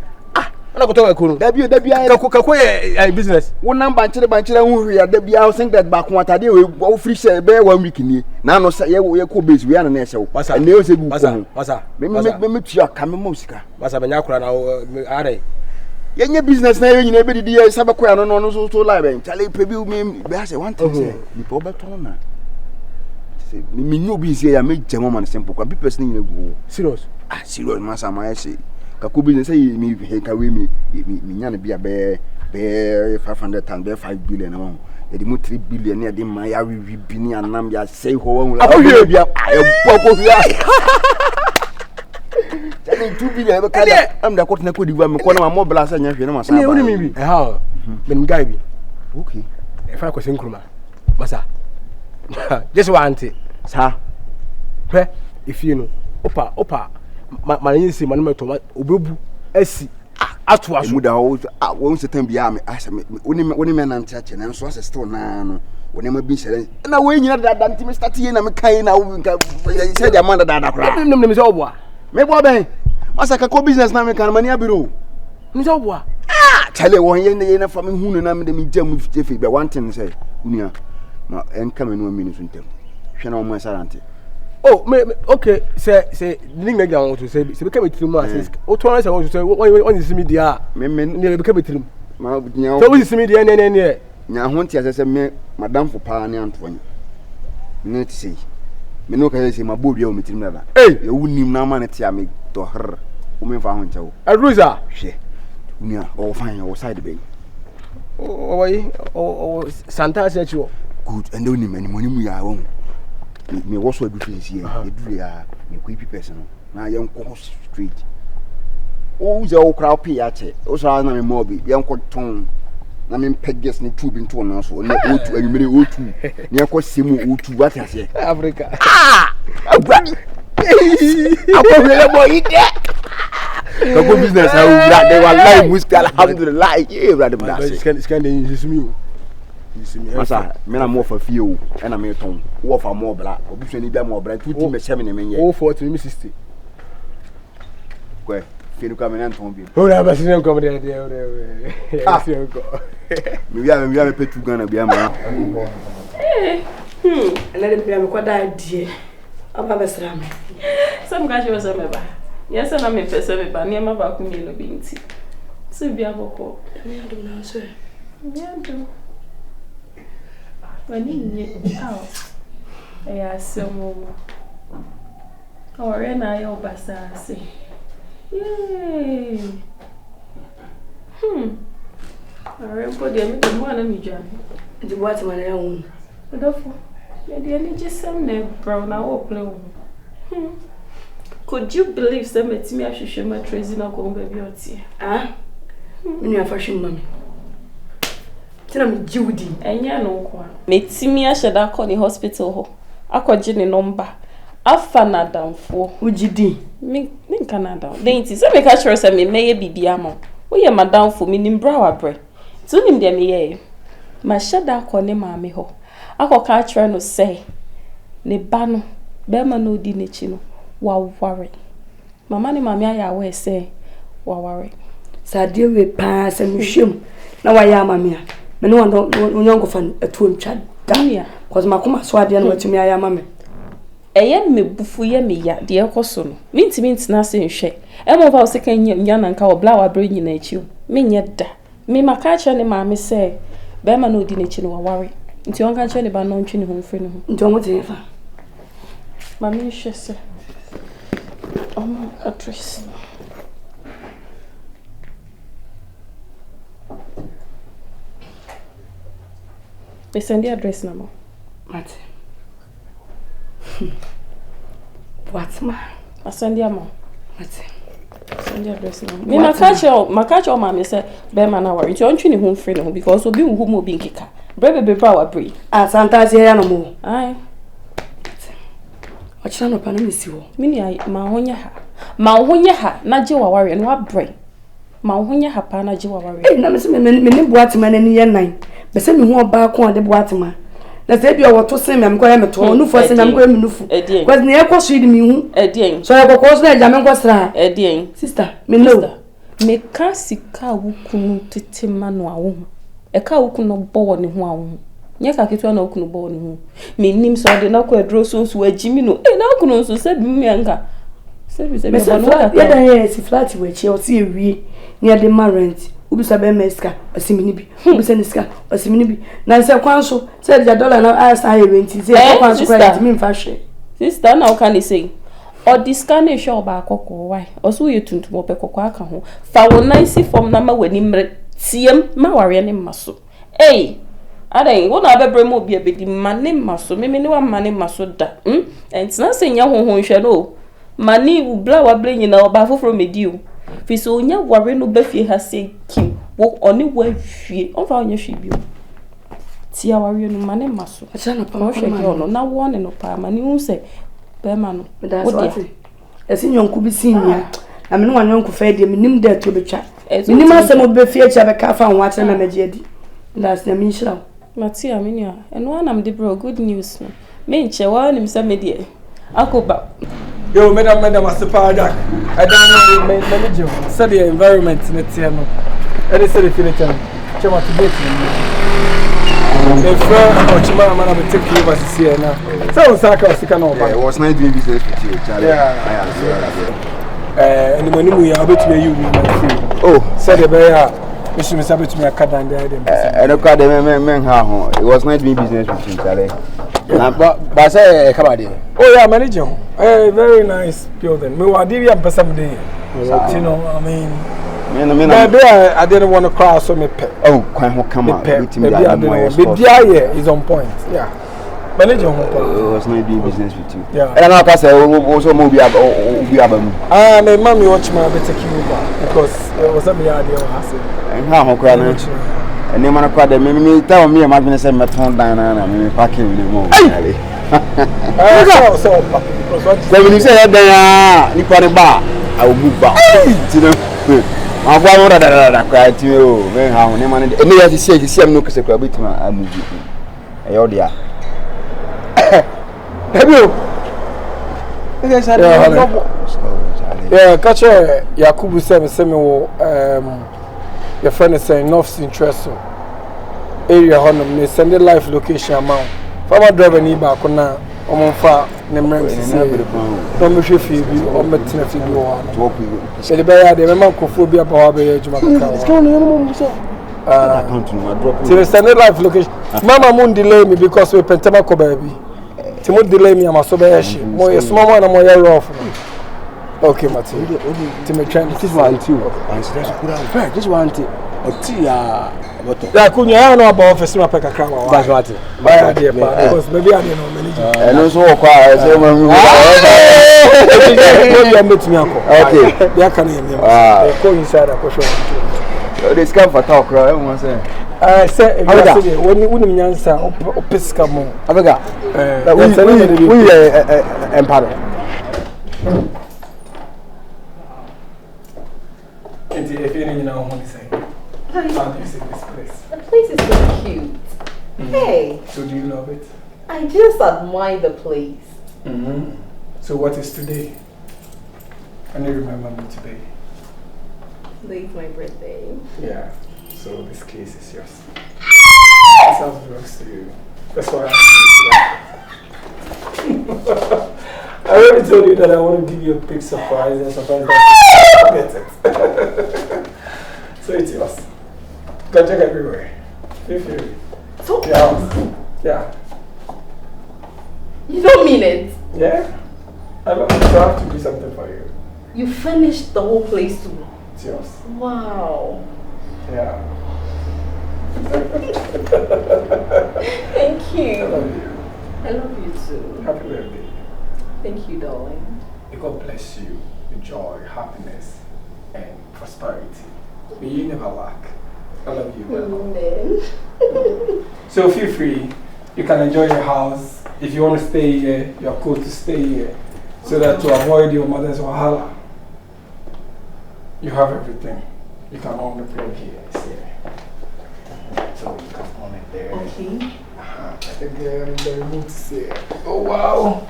Na go to Kakunu. Debia Kakako e business. One number banchire hu hia debia think that back one atade we free share be 1 week ni. Na no say ye ko base we na na ehye wo. Na e se bu. Pasa. Me tua ka me mo sika. Pasa benya kura na are. Yenye business na ye nyina be didi ye sabako ya no so live. Chale pe bi me be say one thing say. Ni po beto na. Me no be say ya me jamo man simple kwa be person you go serious serious man sama say ka ko business say me ka we me nya na bia be 500,000 be 5 billion na won e di mo 3 billion na de man ya we bi ni anam ya say ho won la bia e poko bia tani 2 billion be kada am da ko na ko di wa me ko na mo bla sa nya hwe na ma sa ba ni mi bi ha me mi guy bi okay e fa ko se Nkrumah masa just want it sa hwe if you know opa manyi si manu meto obebu asi atu aso mu da won setan bia me asa me woni me na ntache na nso asa still na no woni ma bi sere na we nyina da ntimi start ye na me kai na say the amanda da kra nem se oboa me bo ben masa ka ko business na me kan mani abiro ni se oboa chale won ye na fa me hunu na me de me jam fi be one thing say unia ma enka me no aminu suntem hwe na o mo sarante oh me okay say ninga ga won to say be ka betrim no say o to say won say won is me dia me be ka betrim ma nya so won is me dia ne nya ho ntia say me madam fo pa ne antonya ne ti say me no ka say ma bodua o metrim na da e wunim na ma ne tia me to her o me fa ho ntia o adruza hwe unia o fine o side be o santa se chiwo good and only many money mu ya won me was so difference here edu ya me ko ipi person na yan ko street o ze o crowd pay ya che o so na me mobi yan ko ton na me peges ni tube nto na so na o2 anwumere o2 ni yan ko semu o2 what has here Africa abra akobele boy ide ko business ha ura de wallahi musti alhamdulillah brother brother scan dey use me masa me na mo fa fie o e na me ton wo fa mo bra obuhwani bia mo bra tuti me hye me ne menye o 40 me 60 kwe fie du ka me na ton bi o na ba sin ko de me bia me petu Ghana bia ma ele de bia me ko da die aba besra me sam ga je so me ba yes na me pese me ba ne ma ba ku mi no bi nti so bia boko me ando na so me ando Wani ya somo. Ore na yo basase. Yay. Ore ko de mi de mo na mi jam. Di Boatemaa na ya won. Odofo. Ya de ni jesem na brown na wo play wo. Could you believe say metimi ahwehwe ma Tracy na ko baby oti? Minu afashin mami. Tina mi jiwdi enya no kwa metimi aheda ko ni hospital ho akwaje ni number afa na damfo ujidi mi Canada denti so me ka sure say me meye bibia mo wo ye madam fo mi nimbra wa bre tu nim de me ye ma heda ko ni maame ho akoka sure no say ne ba no be ma no di nechi no wa worry mama ni maame aya we say wa worry sadie we pa se mi hwem na wa ya maame a me no wonyango fan atuom twa da cause makoma so ade na watumi aya maame eye mebufu ye me ya de ekoso no mintimi ntina se nhwe e mo ba o se kan nya na nka o bla wa bre nyina echi me nye da me maka che ne maame se be ma no di na echi no wa worry nti on kan che ne ba no ntwe ne ho mfre ne ho nti on wote fa maame nhwe se address They send the address number. Mate. Boatemaa. I send the amount. Mate. Send the address number. Me my catch your mama say Bema na worry. You want home free no because obi who mo bin kika. Brebe power bree. Ah, sometimes here no mo. Aye. Ochira no pa na mesi wo. Me ni ma honya ha. Ma honya ha na je wa worry no abre. Ma honya ha pa na je wa worry. Eh na me se me ni Boatemaa na ni ye nan. Be se me hu oba ko de Boatemaa. Na se bia woto se me ko ya me to nufu se me ko me nufu. Kwaz na ye ko so di me hu. Edien. So ye ko so na ja me ko sra. Edien. Sister, me no. Me ka sika wukunu tete manu awo. E ka wukunu bo ne ho awo. Nye ka ketu na wukunu bo ne ho. Me nim so de na ko adro so agimi no. E na wukunu so se bi me anka. Se bi me bo no ka. Ya dan ye si flat we chi o si ewie. Near the rent. Ubisa be meska osimini bi. Ubisa niska osimini bi. Na se kwan so se the dollar na asa ye rent. Se kwan so credit me mfa hwe. Sister na o kan say. O discount show ba akoko why? Oso ye tuntum opekoko aka ho. Fa wo nice form na ma wani mre tiem ma ware ne maso. Eh. Adan wo na bebre mo bi abedi mane maso. Me ne wa mane maso da. Entina se nya honhon hwe no. Mani u bla wa ble nyina oba foforo medi o. Fi so nya ware no ba fie ha se kim. Wo oni wa hwie. On fa onya hwie bi o. Tia ware no mane maso. Acha na pa hwe ke ono na wo ne no pa mani hu se Bema no. Esi nyonku bi sinia. Na me no nyonku fa de me nim da to betwa. Me nim asem obe fie cha be ka fa ho atere na meje di. That's na me nshira. Matia minia. Eno na me de bro good news no. Me nche wa nim se me de. Akoba. Yo, madam asipa Jack. I don't know manage you. Say the environment in it here no. Any say the finiture. Chema to date. The friend Ochima man have take you over to see now. So Saka Osika no. Yeah, it was nice doing business with you, Charlie. Yeah. And the money we are about to you. Oh, said the bear. Mr. Sabit to me a card and I don't call them men how. It was nice doing business with you, Charlie. But say come on. Oh yeah, manager. Very nice building. Me wa did am some day. You know, I mean maybe I didn't want to cry so me pet. Oh, quite come on. Maybe I didn't. But yeah, is on point. Yeah. Manager it was not doing business with you. Yeah. And I say also movie album. Ah, my mommy watch my be take you over because it was a me idea I said. And how cry na. And the man cry me tell me my business me turn down na me packing the more. So when you say that ni pare ba I will move back. You know. I want to cry to you. Man how ni man and you see am no kese kwa bit ma move. Ayo dia. Yeah, catch Yakubu said me your friend is saying North's interest area honum they send the live location amount. Farmer driver ni ba ko na omo fa ne mrem sisi no me hwe fi bi o metina fi bi wo ha se le ba ya de me man kofo bi aba wa be adwuma kaka it's going on so send the live location mama mun delay me because we pentama ko baby Timo delay me am so be yashi mo yes mama na mo ya rough okay Mati Timo try this one too and this one too otia ya kunya ya no about office na peka kra wa that's what buy there because maybe I don't know manager and also kwa say mo you meet me ako okay ya can you go inside a question they scam for talk right I say say when nyansa opeska mo Abega we empire if you know what to say how do you see this place? The place is so cute. Hey. So do you love it? I just admire the place. So what is today? Can you remember me today? Today is my birthday. Yeah. So this case is yours. This house belongs to you. That's why I already told you that I want to give you a big surprise and surprise that get it. So it's yours. Go check everywhere. Feel free. So yeah. You don't mean it? Yeah. I love it. So I have to do something for you. You finished the whole place too. It's yours. Wow. Yeah. love you. I love you too. Happy birthday. Thank you, darling. May God bless you with joy, happiness, and prosperity. May you never lack. I love you. Amen. So feel free. You can enjoy your house. If you want to stay here, you're cool to stay here. So that to avoid your mother's wahala, you have everything. You can on the plug here. So you can on it there. Okay. Again, the remote say, oh wow.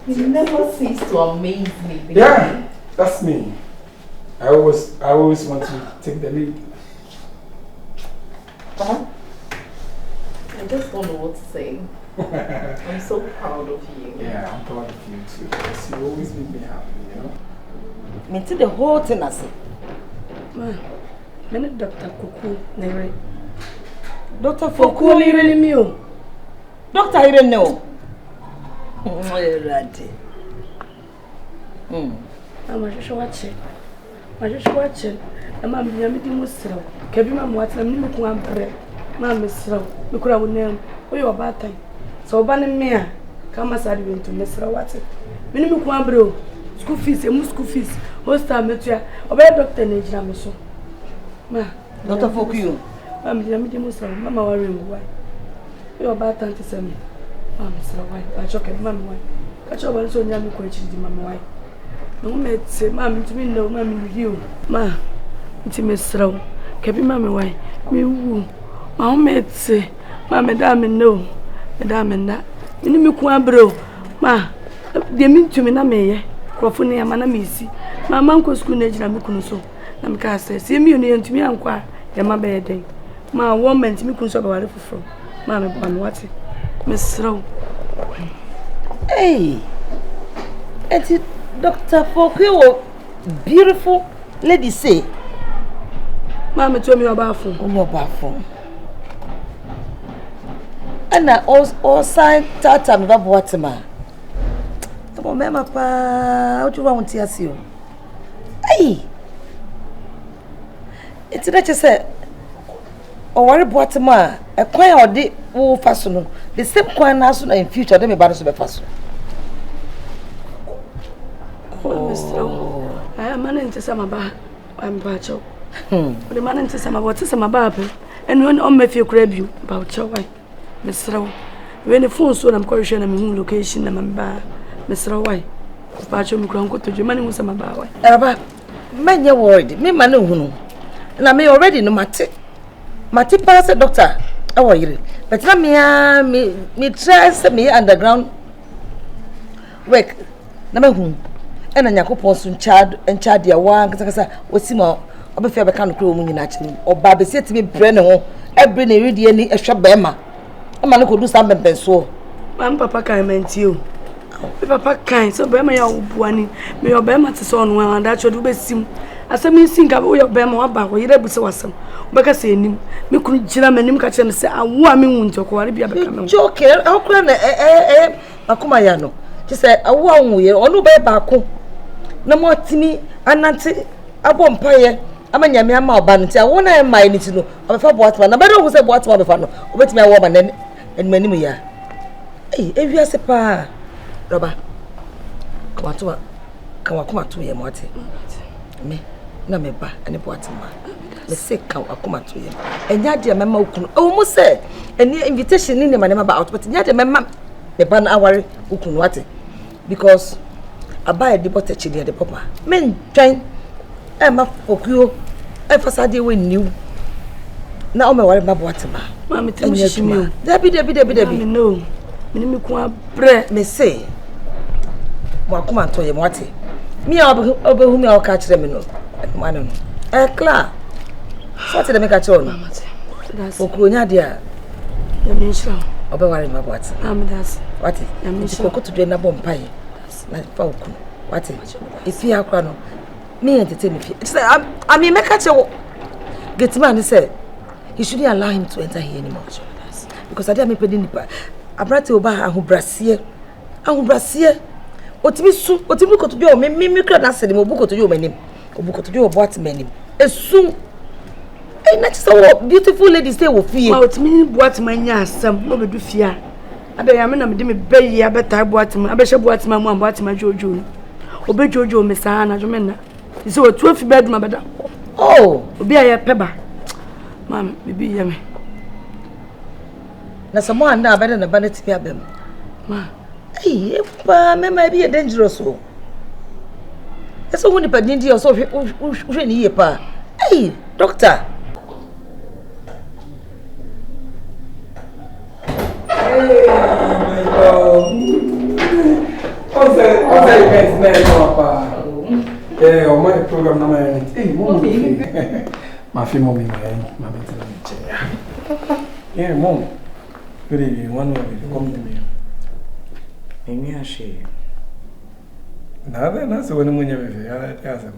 You never cease to amaze me. Baby. Yeah, that's me. I always want to take the lead. I just don't know what to say. I'm so proud of you. Yeah, I'm proud of you too. Because you always make me happy, you know? Me to the whole thing I say. Ma, me Dr. Kuku Nere. Dr. Kuku Nere ni o. Doctor Irene no. Right. I'm just watching. I'm just watching. I'm a myamidi musro. Kebi ma mwatna mni ku ambre. Ma mesro. Me kura wonem. Oyo obatan. So oba ne me a kama sadi wentu mesro wate. Me ni me ku ambre o. School fees, school fees. Hostel metua. Oba doctor na ejina me so. Ma, Dr. Fokuyo. Ma myamidi musro. Mama worry me why. Oyo obatan te se me. Ma mesro why. I choke mama why. Ka cho ban so nyame ko echi di mama why. No me say ma me to me no ma me review. Ma nti mesro. Kebi ma me why. Me wu. Ma me say ma me da me no. Me da me na. Me ni me ku abro. Ma de me ntumi na me ye. Krofo ne ama na me si. Ma man ko school na ejira me kunu so. Na me ka say se me unu ntumi ankwa ya ma be den. Ma woman ntumi kunu so be ware foforo. Ma me ba me wate. Mesro. Hey. Eti Dr. Fokuyo, beautiful lady say. Mama told me about phone. Oh, about phone. And I all sign tata me about Boatemaa. Come mama pa, what you want to see you? Hey. It's that you say. Oh, worry Boatemaa. A coin or the who fasten. The same coin as in future. They may buy us be fasten. Oh, I am managing to some about. I'm bacho. The man into some about some about and when on my few crab you about your wife, Mr. When the phone so I'm correction and location and I'm by Mr. White. Bacho me go to Germany with some about. Eraba, man, you're worried. Me, man, no, and I may already know Mati pass a doctor. How are you? But let me try some me underground work. Number whom. And a Yakupon soon child and child dear one, was Simo, or before I can't grow in actually, or Babby said to me, Brenno, every needy a shop bema. A man could do something so. My papa can't meant you. Papa kind, so Bema one, may your Bema to son one, and that should be sim. As I mean, think about your Bema about what you're able to was some. Because him, me could jam and him catch and say, I want me to Quaribia become joke. How can Akumayano? She said, I want we or no back. No more Timmy, and Nancy, I won't pay. I'm a yamma banity. I want to mind to know of a Boatemaa. Nobody was a Boatemaa before. Wait me a woman and many me. Hey, if you are a pa, Robber, come to your Marty. Me, no me ba, and a Boatemaa. The sick come to you. And yet, your mamma almost say, and your invitation in the man about, but yet a mamma, the ban hour who can what it because. I buy a deposit chili at the papa. Men train. I'm a Fokuyo. I first had you when you. Now, my wife, my Boatemaa. Mammy, tell me, Debbie. No, Minimum bread, may say. Wakuma to your Marty. Me, over whom I'll catch them. No, I don't know. Cla. What did I make a tone? Fokuya, dear. The minister. Over my Boatemaa. That's what it. I'm going to do a bomb pie. Like Falcon. What if you are crown? Me entertain me. I mean, make a show. Get man, he said he shouldn't allow him to enter here anymore. Because I didn't make any. I brought you over and who Brassier. And who Brassier. What me soon? What you look to do? Me, can't say the book to you, my name. Or book to do about my name. As soon Hey, not so beautiful ladies stay with you. Well, it means Boatemaa, some no do fear. I be am na me de be ya better Boatemaa. I be she Boatemaa mo Boatemaa Jojo. Obe Jojo me sa na jomena. You say 12 bedroom abeda. Oh, obi aye peba. Mam, bibi ye me. Na some one na abeda na vanity be abem. Ma. Hey, pa me ma be dangerous o. Eso woni pa dindi o so hwe ni ye pa. Hey, doctor. Hey, my God. What's that event name, Papa? Yeah, on my program, na my hey, mommy. My mommy, my yeah, mom. Good evening. One way, come to me. Emi ashe. Nada, nada, when you have it, I ask him.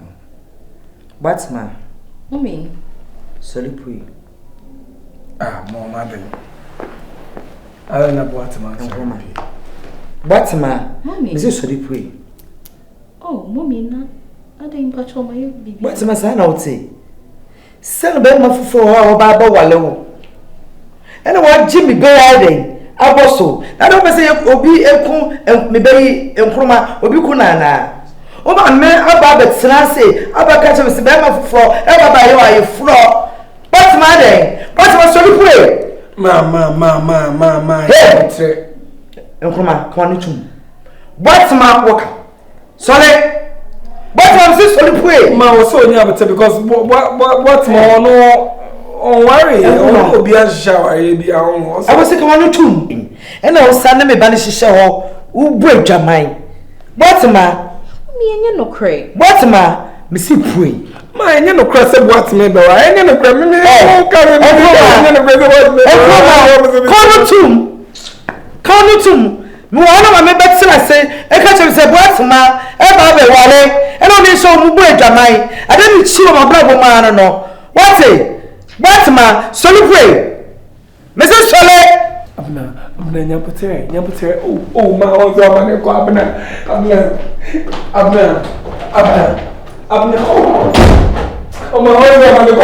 Boatemaa. Mommy. Solipui. Ah, mom, madam. I don't know Boatemaa. Nkrumah. Boatemaa. Mommy. Is it Solipui? Oh, mommy, na. I didn't patch on my baby. Boatemaa say na uti. Send be ma fufu ho ba wale wo. Ena wa Jimmy be ya aboso na do say obi eku me be Nkrumah obi ku na o ma me aba betra say aba ka che me be ma fufu e ba ye wa ye fro Boatemaa den Boatemaa Solipui Ma hey Nkrumah kwani tum Boatemaa woka sole Boatemaa si Solipui ma was so near because Boatemaa no on worry obi a shower e bi ahun I was say kwani tum and I was send me banish ho u bu adwaman Boatemaa Me enye no cray. Boatemaa me si pui ma enye no cross Boatemaa be wa enye no cray me o carry me enye no cray Kanu tum me wona ma me betra say e ka che say Boatemaa e ba be wale e no ni so mu bu adwaman ade mi chi o ma bra bo ma no what say Boatemaa Solipui me say sole Abena nyapotere oh ma o zo ma ne ko Abena oh ma o zo ma ne ko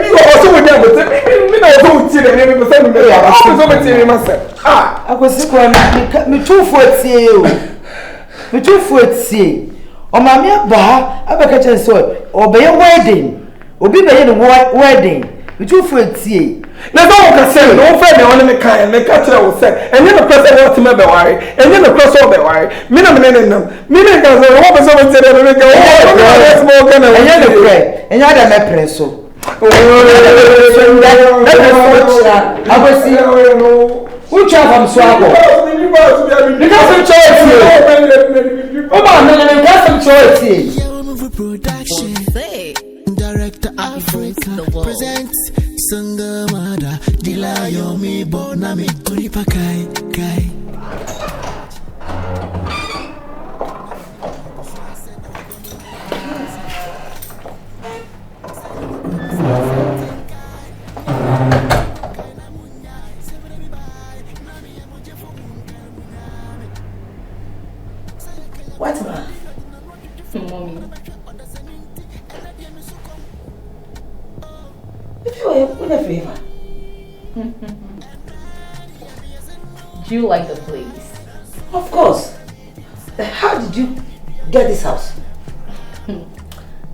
bi o so wo nyapotere mi na o ti re mi be say mi ya o so me ti ma say Akwasi kwa mi tufu etie o mi tufu etie o ma mi aba abeka che so obeye wedding obi beye no wedding mi tufu etie na so o ka say no fa me wona me kan me ka kire wo say enye no cross Boatemaa be ware enye no cross be ware mi na me nam mi na ka so wo be so me ti re me ka o enye no pre enye ada me pre so Akwasi who travel from Swabo? Because of choice. Oh, man, because of choice. Production. Director Africa presents Sangamada Dilayo mi bonami Turipa kai. Boatemaa. Mommy. If you were in a favor. Do you like the place? Of course. How did you get this house?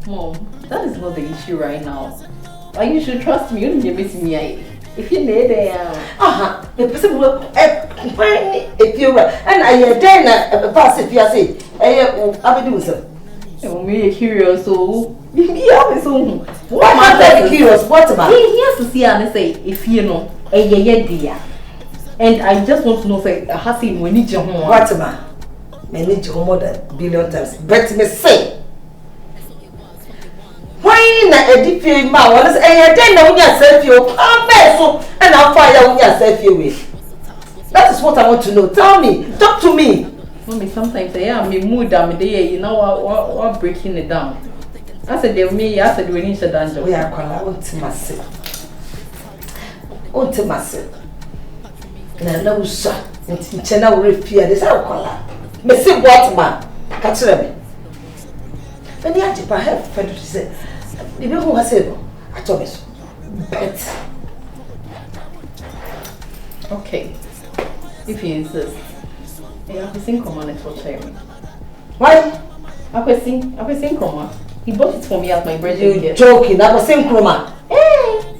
Mom, that is not the issue right now. But you should trust me. You need to me. If you need it, The person will if you were and I then pass if you say, I will do so. I'm curious, so maybe I'm so. What matter curious? Boatemaa? He has to see and say, if you know, dear. And I just want to know, say, has he when you home? Boatemaa? I need you more than billion times. But me say, why not a different man? And then when you self you come back so and I'll fire when you self you with. That is what I want to know. Tell me, talk to me. Mommy, sometimes I am in mood. I'm there. You know what breaking it down. I said, they me. I said, we need to dance. We are calling intimacy. Intimacy. Na na usa. Ntina we fear this how call. Me say Boatemaa. Catch them. When you have to have friend to say, the people who say, I Thomas. Bet. Okay. If you insist. Hey, I've seen Nkrumah for sharing. Why? I've seen Nkrumah. He bought it for me as my birthday gift. Joking, I've seen Nkrumah. Hey!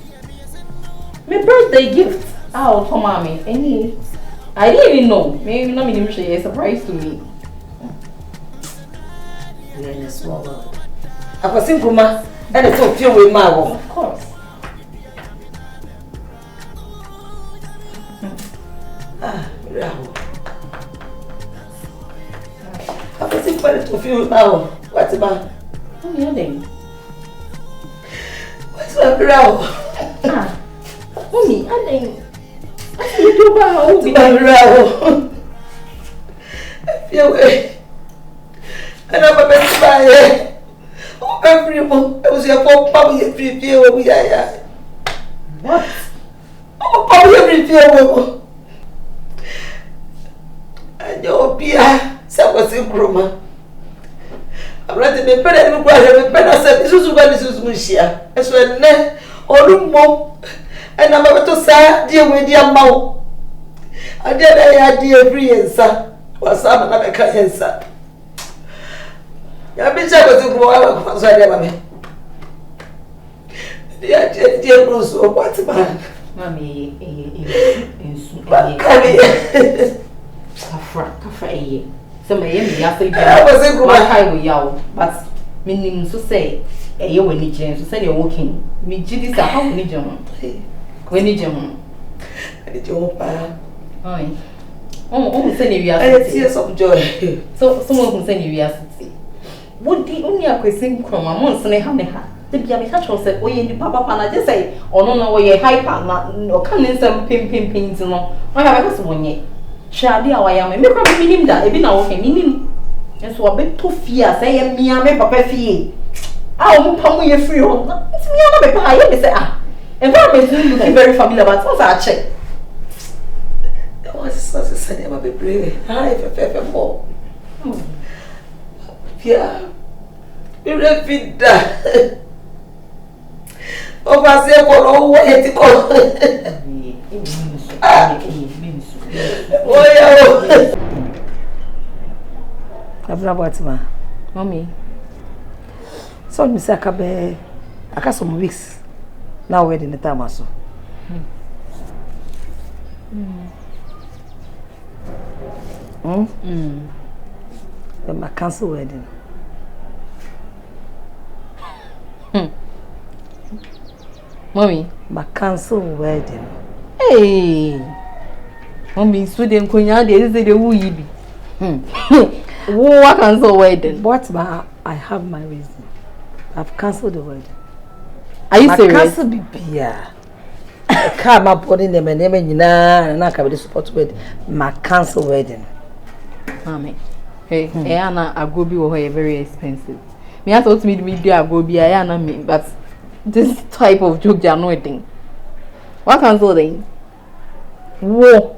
My birthday gift. Oh, for mommy. Any? I didn't even know. Maybe not me a surprise to me. You're in a small world. I've seen Nkrumah. And it's so few with my work. Of course. Bravo. I've seen quite a few now. What's about? I'm yelling. What's my bravo? Mommy, I think. I see you bravo. What's my bravo? I feel way. And I'm a best buyer. Oh, everyone. I was your poor Papa, you feel we are. What? Oh, Papa, you feel. And your beer, someone's in Nkrumah. I'm ready to be better than better. This is what this is Mushia. As well, or more. And I'm about to say, dear with your mouth. I did a dear free answer. Was some another answer. I've been able to go out of my dear Bruce, what's man? Mammy, Kafra, some may be after you. I was a good high with you, but meaning to say, a year when you change to say you're walking. Me, Jiddy's a how many German? When you German? I did your pa. Oh, send you tears of joy. So, someone who send you would the only a question from a month and a half. The Biamicacho said, oh, you papa, and I just say, oh, no, you're hyper, no, coming some pins, no. I have a one year. Shadi, I am a make him that, Abena, okay, meaning. And so a bit too fierce, I am me, I papa fee. I won't pump you free home. It's me, I'm a pie, I say, environment looking very familiar, but what's our check? What's such a sad, I'm a bit brave. I have a more. Yeah, you repeat that. Over there, for all what it called. Boatemaa. Mommy. So, Miss Akabe, I got some weeks now, wedding the time or so. Then my cancel wedding. Mommy, my cancel wedding. Hey, Mommy, Sweden, Kunya, they say the woo ye be. What cancel wedding? Boatemaa, I have my reason. I've cancelled the wedding. Are you serious? Cancel BPA. I come up putting them and name and I can be support wedding. My cancel wedding. Mommy, hey, Anna, Agobi were very expensive. Me, I thought me do Agobi, I am me, but this type of joke they are not doing. What cancel then? Whoa!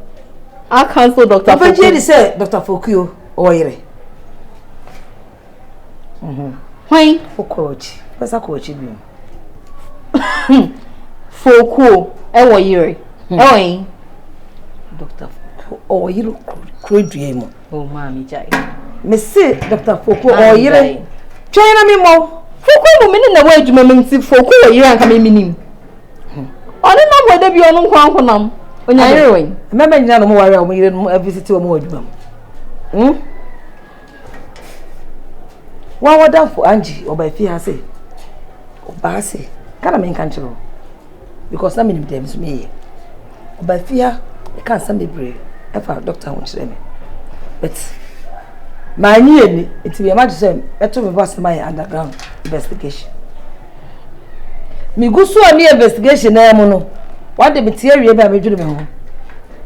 I cancel Dr. Foku. But say Dr. Foku or Ire. Why? For coach. What's a coach you? Foku. Or Ire. Oh, Dr. Foku or you could dream. Oh, mommy, Jai. Miss Dr. Foku or Ire. China me more. Foku meaning the word you mean Foku or Ire and coming meaning. I don't know whether you are on Kwanam. When you're hearing, remember, you know, more we didn't visit to a more. What were done for Angie or by Fiancé? Or Bassy? Can't mean country. Because some of them is me. Or by fear, I can't send me brave. I found Doctor won't say me. But my nearly, it will be a matter of saying, I told me what's my underground investigation. Me go so near investigation, I am no. What the material by me do me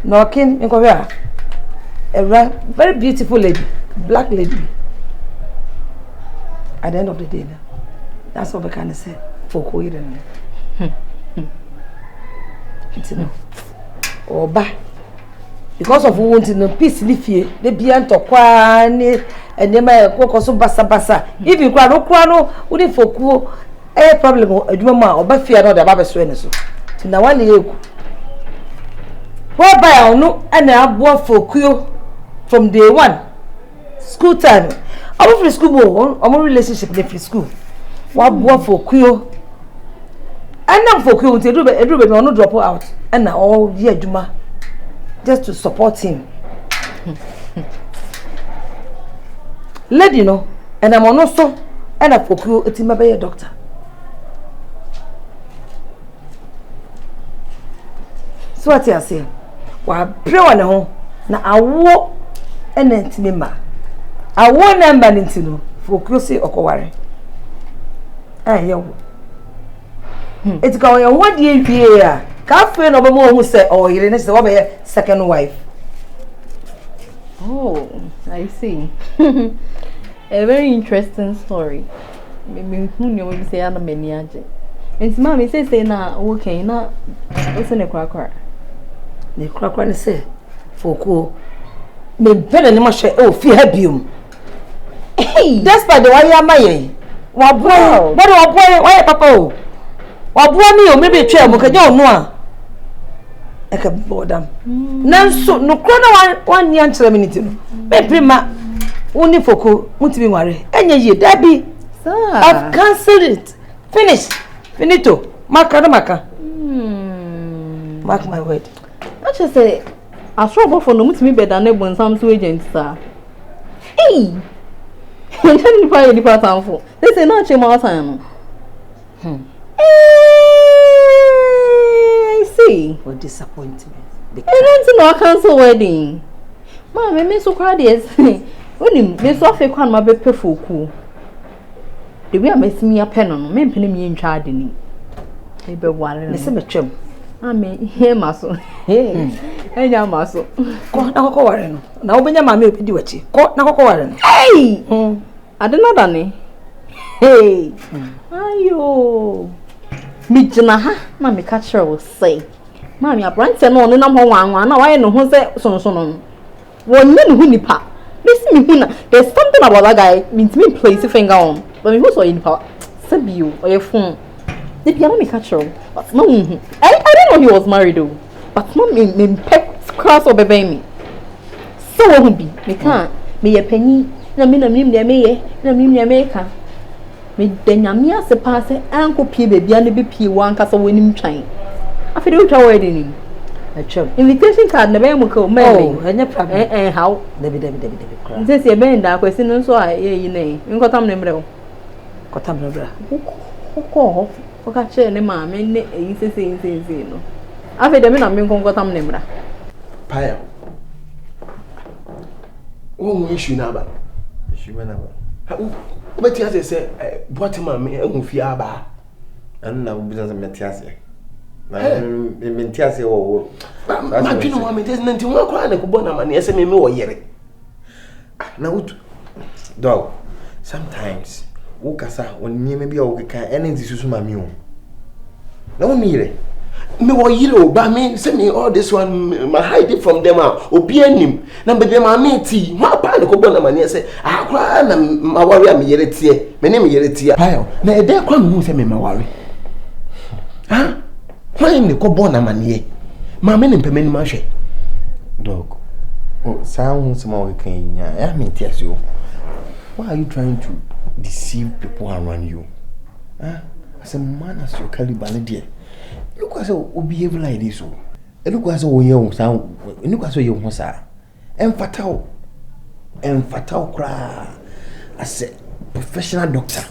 knocking in Korea. A very beautiful lady, black lady. At the end of the day, that's what we can say. For who you don't know. Or back. Because of who wanted no peace, live here, they be to Kwani and they may cook so bassa. If you cry, no, would it for cool problem adwuma mu a obafia no da ba beso ene so na wale eku whereby no ana aboa fokuo from day one school time I'm free school bo I'm relationship dey free school wa boa fokuo ana fokuo until edrube me no drop out ana all year adwuma just to support him lady no and I'm on so and I fokuo etima be doctor. So what you say? Wa pray one ho na awo enentime ma. Awo number ntino fokuo say okoware. Yewo. Etika wo wadi ewie a ka fe no be mo hu say oyire ne say wo be second wife. Oh, I see. A very interesting story. Me who you say ana mani age. Enti ma me say na okay na o se ne kwakwa. Ne kwakwa ne say fokuo me pele ne mo hwe o fi ha biom. Hey, despite the why am I? Wa boy, what wa boy, why papa o? Wa boy mi o me be twa mo ka ja onu a. E ka bodam. Nanso no kro na wan nya nkyere minute no. Me prima uni fokuo mutimi nware. Enye ye dabi. Sir, I've cancelled it. Finish. Finito. Maka. Mark my word. I just say I trouble for no mutimi be than ebon some so agent sir. Hey. Tell me why the pattern for. They say not chema time. I see. For disappointment. I don't know cancel wedding. Ma me so cry dey say. Onim me so afa kwan ma be pefoku. The way I miss me a pen on me penny me in charge in it. Be worried. Listen, me chum. I mean, here, muscle. Hey, and your muscle. Go now, go warren. Now, when your mammy do it, go now, go warren. Hey, I don't know, Danny. Hey, ayo. Me Janaha, Mammy Catcher will say, Mammy, a branch and on the number one. Now I know who's that son. One men who nipper. Listen, me, there's something about that guy means me place a finger on. But me who saw in power, send you or your phone. The piano me catch her, but no, I didn't know he was married though. But mom me peck cross or baby me. So won't be. Me can't. Me a penny. Na me me America. Me denyamia se pass uncle P baby and be P one cast of winning chain. I feel you wedding. A chum. Invitation card never muko marry. Oh, and your problem. Eh, how? Debbie. This is a band that question so I you name. You got them number. Kotam no bra. Ko ka che ne ma me ne eyi sese no afi de me na me nkonko tam ne mra Paya. Wo issue na ba. Issue na ba. Ha u beti ase se Boatemaa me ehun fi aba. Anna wo business me tiase. Na me tiase wo. Ma twino wa me tese nanti wo akwa na ko bona ma ne ese me wo yere. Na wo dog sometimes wo kasa wonni me bia wo keka ene nti susu ma mi o na wo mire me wo yire o ba me say me all this one my hide it from them obi anim na be ma me ti ma pa ne ko bona ma ne say akwa na ma wari am yere tie me ne me yere tie pa na e de kwa me hu say me ma wari ha why me ko bona ma ne ma me ne mpema ni ma hwe dog oh sound small can ya me tiase o why are you trying to deceive people around you? As a man as your caliber, look as you behave like this. Look as you sound. Look as you want, sir. And fatal cry. As a professional doctor,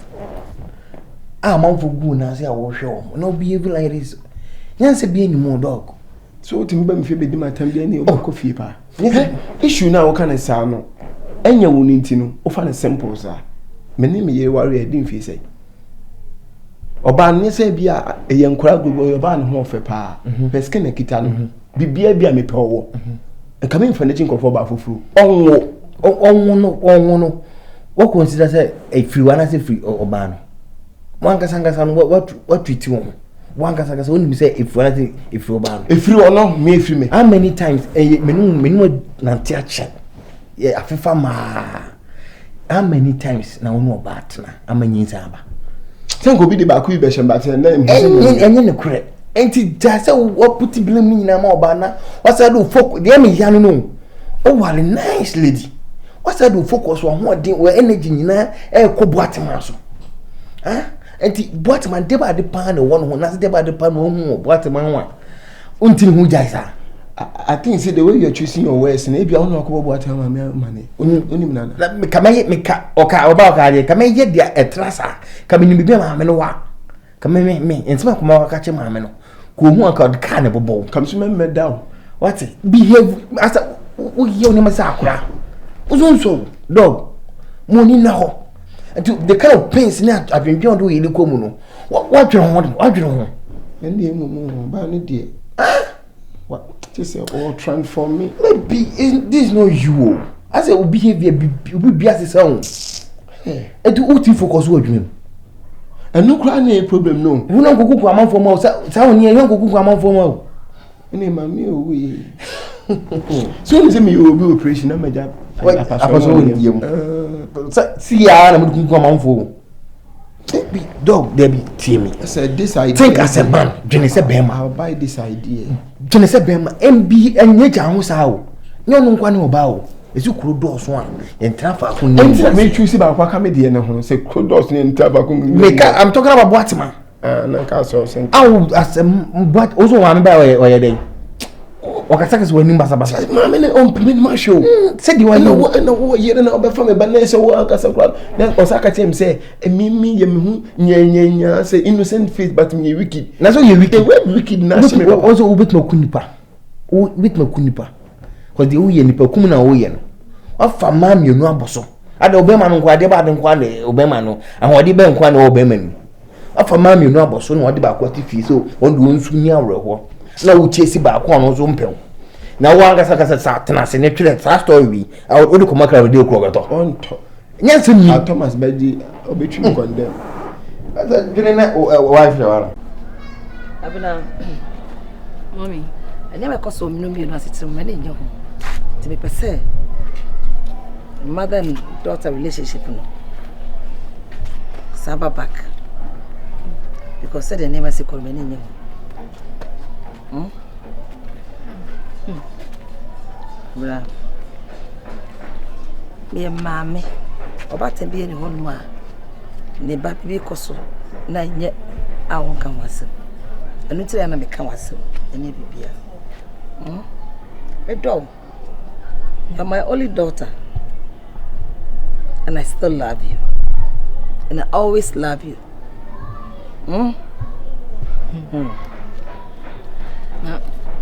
I'm on for good. I say I will show. No behave like this. You say be any more dog. So to me, be my time be any coffee pa. Issue now can I sound no. Enya wuninti no. Offer simple sir. Me name ye worry din fi say oba ne say bia ye nkura gogo oba ne ho fe pa peske na kita no bibia bia me pe owo e ka me mfa na chinkofo ba fofuru onwo no what consider say e free one as free oba no wan kasa no what treat won wan kasa won say e free one e free oba no e free ono me free me how many times me no na tia check yeah afifa ma how many times na wonu oba atna amanyinza aba Think obi de ba ku be shamba te na enye ne kure enti ja se wo puti blame ni na ma oba na what say do focus dey me ya no o wale nice lady what say do focus on ho den we energy nyina e ko Boatemaa so enti Boatemaa de ba de pan na won ho na se de ba de pan no hu Boatemaa ho unti hu jaisa. I think say the way you're choosing your words na bia won ko Boatemaa mane onim na me ka oba ka ka me ye dia etrasa ka me ni ma me no wa ka me entima ko ma ka che ma me no ko hu aka ka ne bobo kam so me down what behave asa wo ye oni ma sa akura uzunso dog mo ni na ho and the kind of pains na adwendwen do ye ni ko mu no what dwere ho and the mu ba ni die what just say all transform me maybe this is not you as a behavior be as sound and to uti focus wo adwem and no cry na problem no you no go kuku amanfo ma sa woni e no go kuku amanfo ma o ene ma me o we so you say me you be operation na meja apaso woni yem see ya na me kuku amanfo be dog there be tear me. I said this idea. Think as a man. Jene se bema. I'll buy this idea. Jene se bema. MB enye jahu sa o. Nyo no nkwa ne oba o. Esu kuro dos one. Entra fa ko ni. Enti me choose ba kwa ka me de ne ho. Say kuro dos ne entra ba ko. I'm talking about Boatemaa. Na ka so sen. As but also wa me ba o den. Wakataka so wani basa ma me ne on pin ma show. Say the one no ye na oba from me ba na say wo akasa kwa. Na osaka tell him say me ye me hu nya say innocent face but me wicked. Na so ye wicked. We wicked na she me. Also ubit ma kunipa. Ubit ma kunipa. Because the uye nipa kum na uye no. Wafa mam ye no aboso. Ade obema no kwa de ba de kwa de obema no. Ahode be nkwa na obema no. Wafa mam ye no aboso no ode ba kwati fi so on do nsu ni awreho. Na uche si ba kwa no so mpem. Na wa ngasa kasa sa tena se ne twele sa story wi. A odi ko makra video ko gato. Onto. Nyanse ni Thomas Beji obetwi condemn. Asa dwene na wife wala. Abena. Mommy, anya me koso mi no mi no asiti me na enye ho. Ti me pese mother and daughter relationship no. Saba back. Because said the name say call me na enye ho. Bra. Me mama. Obata bi ni honu a. Ne ba bi koso na nye awon kan wase. Anu tire na me kan wase. Ene bibia. Edo. You're my only daughter. And I still love you. And I always love you.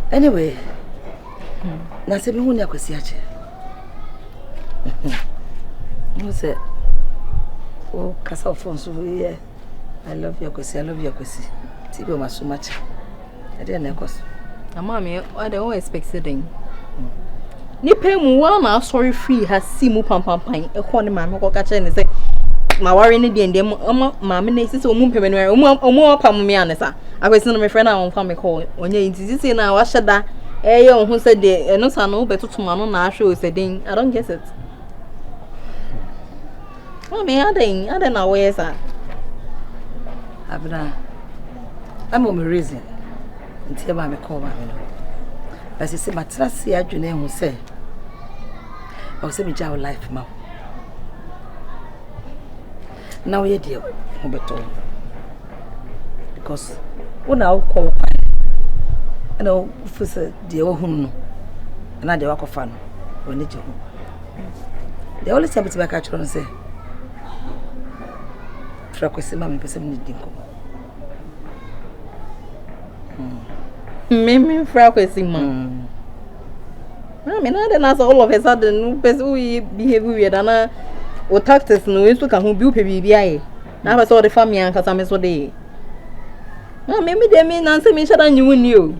Anyway, na se bi hu ni Akwasi ache. No say, oh, kasa phone so here. I love you Akwasi, I love you Akwasi. Ti be ma so much. I dey na koso. Na mama, I dey always expecting. Ni pe mu wa na sorry free ha si mu pam e ko ne mama ko ka che ne say ma worry ne de ndem mama ne sisi omu pem ne omu pam me anesa. Akwasi no me friend na won fa me call. Onye intisi na wa hyeda ye ohun se de eno sa no betutuma no na ahwe o se den. I don't get it. Mommy, I don't know where is that. Abena, I'm on my reason. Until my call my no. As I say, my trust here, June who say, I'll say me job life, ma. Now you're dear, Huberto. Because when I call, I know for the old home, and I do walk of fun when it's your home. They always have to back at you and say, Akwasi mama pese me dinko. Me Akwasi mama. Me na dey na so all of a sudden no pese we behave weird na o tactics no we so ka ho bi o pe bibia ye. Na pese o de family an kasa me so dey. Na me dey me na se me shada nyi woni o.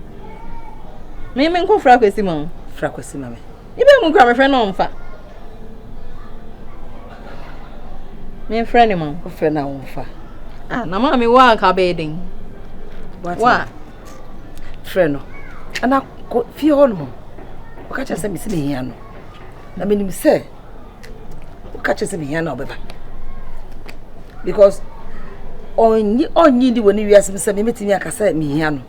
Me nko Akwasi mama. Akwasi mama. Ibe mu kwa me friend no mfa. Me friend man, o friend na wonfa. Ah, na mama me wa ka bedin. Wa friend no. Ana fi hon mo. O ka chese me se me hia no. Na me nim se o ka chese me hia na obeba. Because onyi di woni wiase me se me metimi akasa me hia no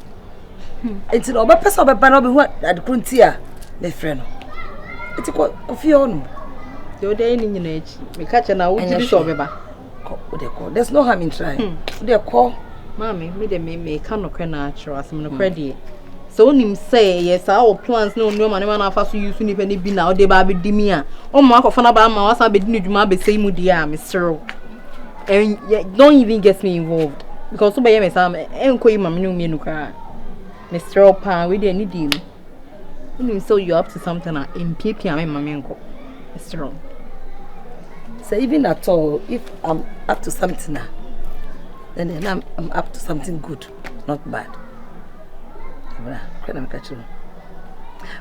enti no obepesa obeba na obehu adekunti a me frɛ no enti ko ofie ono de ode ni nyina echi me ka che na wo jiri so obeba ko there's no harm in trying de ko mami me de me ka no kwe na achro asem no kwe de so onim say yes our plans no ma na afa so use ni pe ni bi na ode ba be di mi a o ma akofo na ba ma wasa be di ni dwuma be sei mu di a me sero and don't even get me involved because so be me sam enko yi ma me no mi enuka me sero pa we dey need you onim so you up to something a impia me ma me enko me sero so even at all if I'm up to something then I'm up to something good not bad. Abena, kwena mekachi.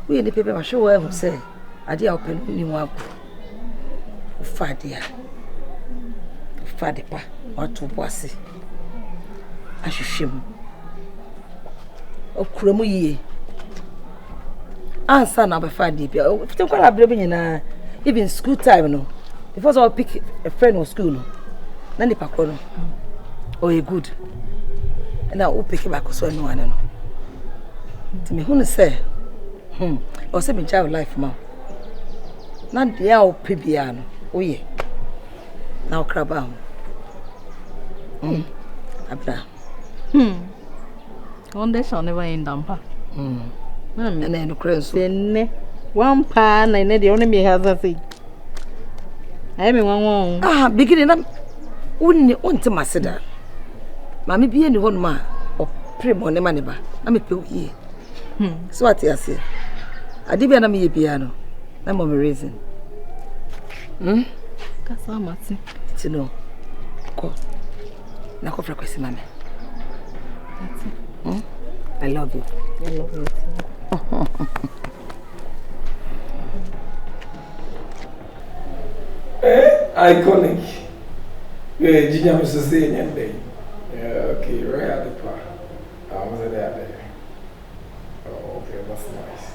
We ni pepe ma show who say ade a open ni wa ku. Ufadia. Ufadipa, watu boase. Ahwehwem. Okuramu yie. Ansa na be fadi bia. Fitem kwa na brebe nyina even school time no. Before so pick a friend of school no. Na ni pakọ no. Oh, you good. And I will pick it back so no one no. To me who say o say me child life ma. Na dia o pebia no. Oh yeah. Na o kraba. Abena. One day shall never end dampa. And then no crazy. Then one pa na ne only me has a say. I mean one beginning na unti maseda. Mami bi eni hon ma o pray mo ne maneba. Na me pe oye. So what you say? Adi bia na me ye bia no. Na mo me reason. Kasa mati. Tino. Ko. Na ko frequency mame. I love you. I love you too. Iconic. Yeah, Junior was saying and day. Yeah, okay, right at the park. I was there. Oh, okay, that's nice.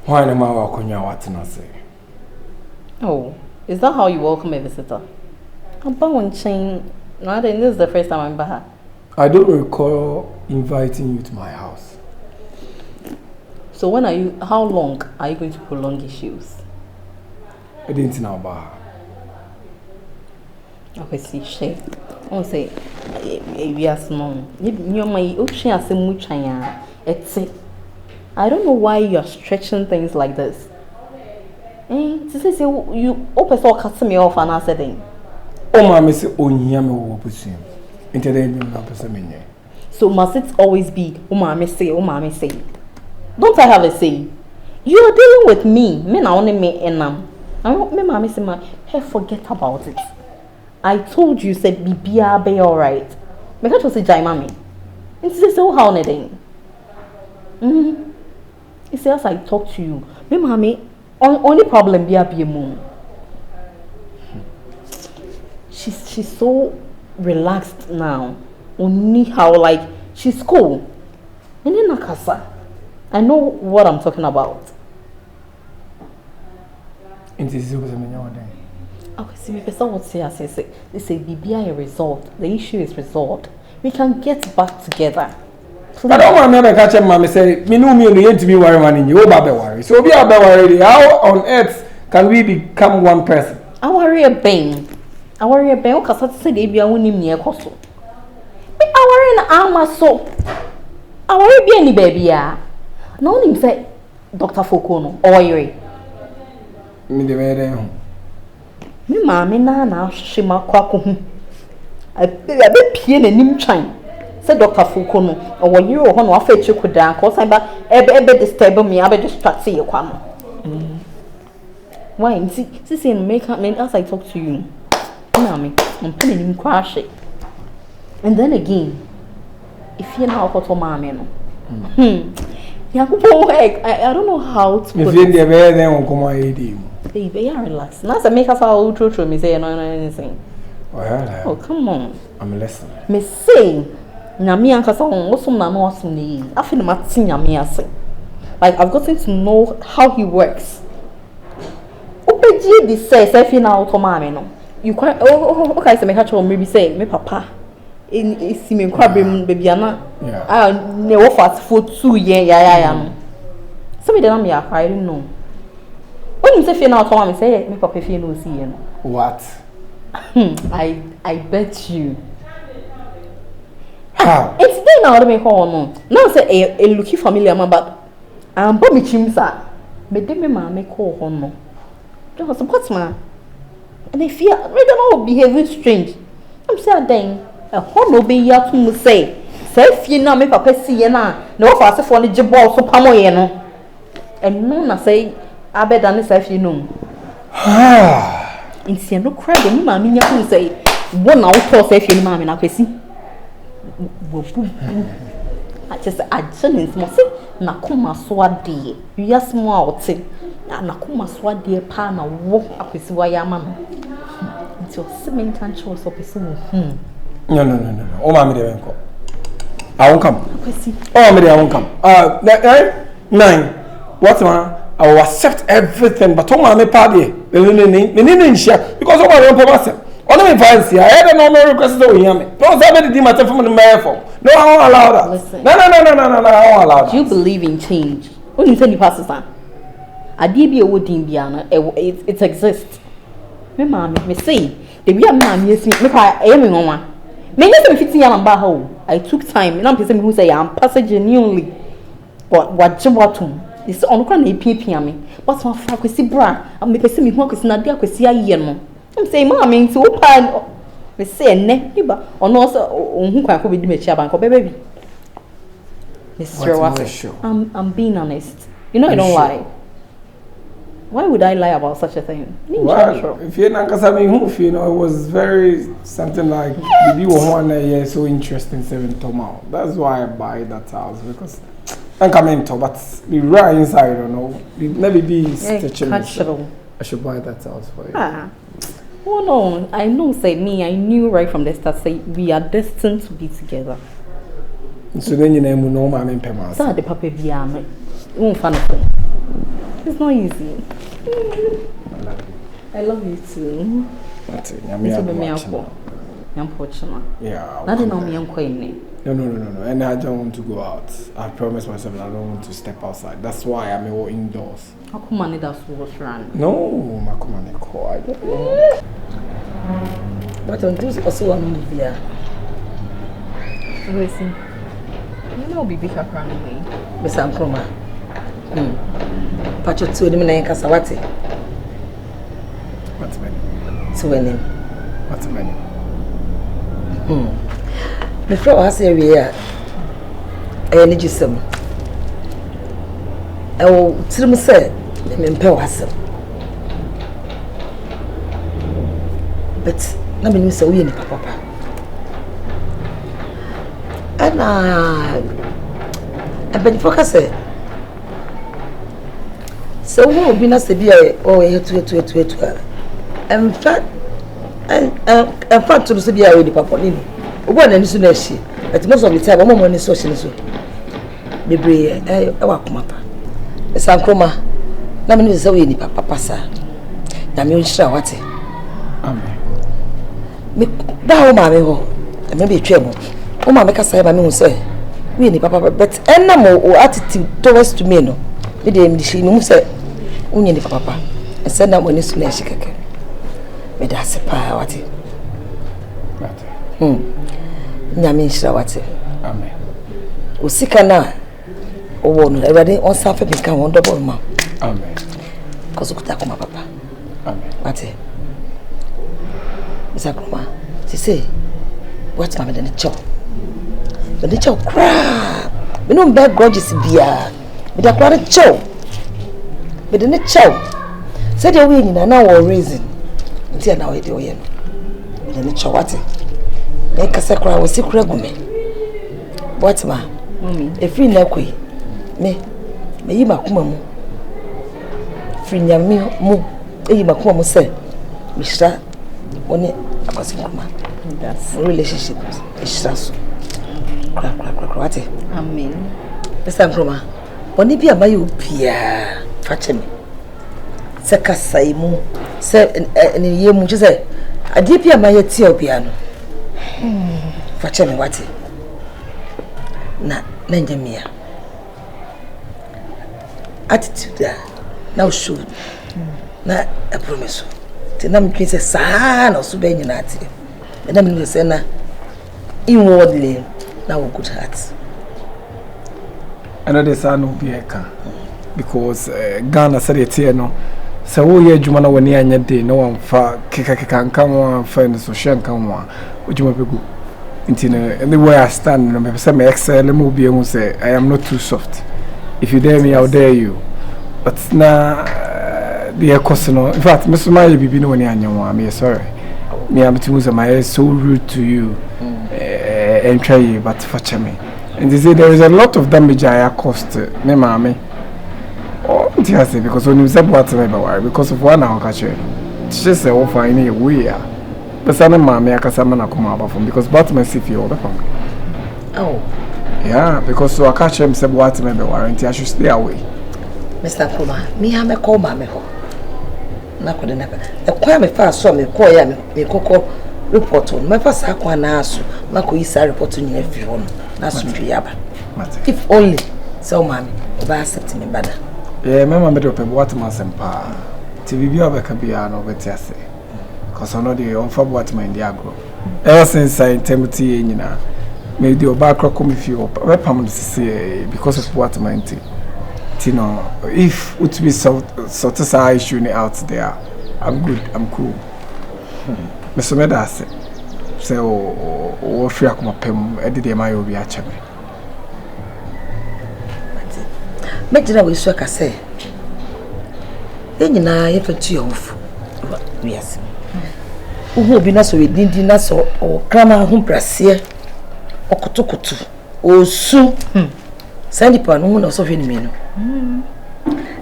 Why am I welcome you? What to say? Oh, is that how you welcome a visitor? I'm bowing chain. No, this is the first time I'm back. I don't recall inviting you to my house. So when are you? How long are you going to prolong issues? I didn't know about her. Okay, see, she. I say, we are small. You my ocean as a muchaya. It's it. I don't know why you are stretching things like this. Say you open so cut me off and I said thing. Oh, my say Onyame will pursue. Into the name. So must it always be Umami say? Don't I have a say? You are dealing with me. Me na only me enam. I want me mommy say hey, forget about it. I told you said be alright. Me can't just say jai mommy. It's so how anything. You see, as I talk to you, me mommy, only problem be a moon. She's so relaxed now. Only how like she's cool. And then Nakasa, I know what I'm talking about. Okay, see, me person would say, they say BBI result. The issue is resolved. We can get back together. Please. I don't want to catch him, mommy. Say, me no me only to me worry man. You be worry. So be worry. How on earth can we become one person? I worry a bang. I worry a bang. Cause I say they be a winning near costo. I worry an armor so. I worry be any baby ya. No name say Dr. Fokono or Iri. Me the way me mommy na shima kwaku. I be pien and nim chine. Say Dr. Fokono or you or one fetch you could down cause I'm ebe disturb me, I be distract you kwam. Why see make up as I talk to you. Mommy, I'm putting him crash it. And then again, if you know how to mommy no. I don't know how to put it. If you then come Baby, you relax. Now, I make us all true. Me say no anything. Oh, come on. I'm listening. Me say, Nyami and Kasa on also na no asuni. I feel Martin Nyami ase. Like I've gotten to know how he works. Opeji di say fi na auto mama no. You quite okay say me catch on maybe say me papa. In see me kwa baby ana. Ah ne wo fast for 2 years ya no. So me dey na me I don't know. When you say fi na auto mama say me papa fi no see no. What? I bet you. How? It's then now me call no. Now say a looky familiar man, but but me chimsa. Me de me mama call on no. Just support man. And I fear we don't know behaving strange. I'm saying then a hono be ya to me say you na me papa see na no for for the jibol so pamo ye no. And no na say Abena ne say no. Inti no cry de me mama nya ko say one na to say you mama na Akwasi. I just in small say Nkrumah so ade. You are small out say Nkrumah so ade pa na wo Akwasi wa ya ma no. It's your cement and show so person. No. Oh mama dey come. I won't come. Akwasi. Oh mama dey I won't come. 9. What man? I will accept everything but oh mama pa dey. Me share because of my purpose. Only me fancy. I had no more requests to hear me. Don't say me the matter from the mayor for. No, I won't allow that. Listen. No, I won't allow that. Do you believe in change? When you say the pastor, I did be a woodin biana. It exists. Me mama, me say the be a man yes me cry me mama. Me yes me 15 years ba ho. I took time. And I'm person who say I'm passing genuinely. But what you want to? This on kwa na epia me. But my fa Akwasi bra. I'm me person me hu Akwasi na de Akwasi aye no. I'm saying mama into open. Me say ne iba ono so ohun kwa ko be di me chia bank baby. Mr. Waffle, I'm being honest. You know I don't lie. Why would I lie about such a thing? Well, if you're not you know, it was very something like the one year so interesting 7 tomorrow. That's why I buy that house because I'm coming to, but the right inside, I don't know. Maybe be stitching. I should buy that house for you. Oh no, I know. Say me, I knew right from the start. Say we are destined to be together. So then you name no man in Pema. So the papa biame. It's not easy. I love you too. That's it. Yeah. No. And I don't want to go out. I promise myself that I don't want to step outside. That's why I'm all indoors. How come I that's what's wrong? No, I don't know. But on this also one here. Listen. You know be big around me. Miss Nkrumah. Pacho tu ni na kasa wate. What's my name? What's my name? Me fro ha say we a ni gisem. O tirim say me mpe wasem. But na me say we ni papa. Ana abeni focus so we will be na se bia o etu en fact to se bia we di papa ni obo na ni so na hie but most of the time omo ni so hie so bebre e wa kuma pa esa Nkrumah na me ni se we ni papa sa na me onhira wate amen me da o ma me ho me be twemo o ma me ka sai ba me hu se we ni papa but enna mo attitude towards to me no me dey me shi no mu se unye ni papa ese na mo ni so na hie keke me da se pa wate nyame nhyira wate amen osika na owo no everybody on safe be kan won double ma amen koso kuta kuma papa amen wate Mr. Nkrumah say what mama the chop the chop cry me no beg grudges bia me da cry chop me the chop say the way ni na wo reason ntia na we dey oye no me the chop wate e kasa kura wo sikura gume Boatemaa efiri na koi me yi makoma mu firi nyame mu makuma mo say Mr. One Akwasi Nkrumah. That's relationship. Mr. So. What? Amen. Mr. Nkrumah. Oni bi amaye opia fache me. Se kasai mu se ene ye mu se ade bi amaye ti opia no. Fache me wate. Na njemia. Attitude now show. Na I promise. Tena mtwe se sana so be nyina ate. Na me say na inwardly na we good heart. Another son will be a car because Ghana said it here no. So we are Jumana when you are day no one for kika come on friends so shank come on. Would you be good? Anywhere I stand, I say my excel will be able to say I am not too soft. If you dare me, I'll dare you. But now the question, in fact, Mr. Maya be no one I'm sorry. Me am to use my so rude to you and try you, but for me. And they say there is a lot of damage I caused me, mommy. Oh, because when you say Boatemaa, because of 1 hour catcher, it's just a offer in a way. But some mammy, I can summon a come out from because Boatemaa see you over from. Oh, yeah, because so I catch him say Boatemaa warranty, I should stay away. Mr. Nkrumah, me have a call mammy ho. Na could never. A quite me fast saw me call ya me cocoa report on my first aquana so Mako is a report on everyone. That's Yaba. If only so, mammy, by accepting me better. Yeah, Mamma made up a Boatemaa sempa. TV Biabacabiano, but yes, because I know the offer Boatemaa in the agro. Ever since I Timothy, you know, made your back come if you weapon to see because of Boatemaa in Tino. If would be sort of issue out there, I'm good, I'm cool. Mr. Medase. So, or free akuma pem, Eddie Mayo be a champion. Major we so say. Then you na if to your off. Yes. Who be na so we dindi na so or krama hu prasie. Okotokoto. Osu. Send the pan no so fin me no.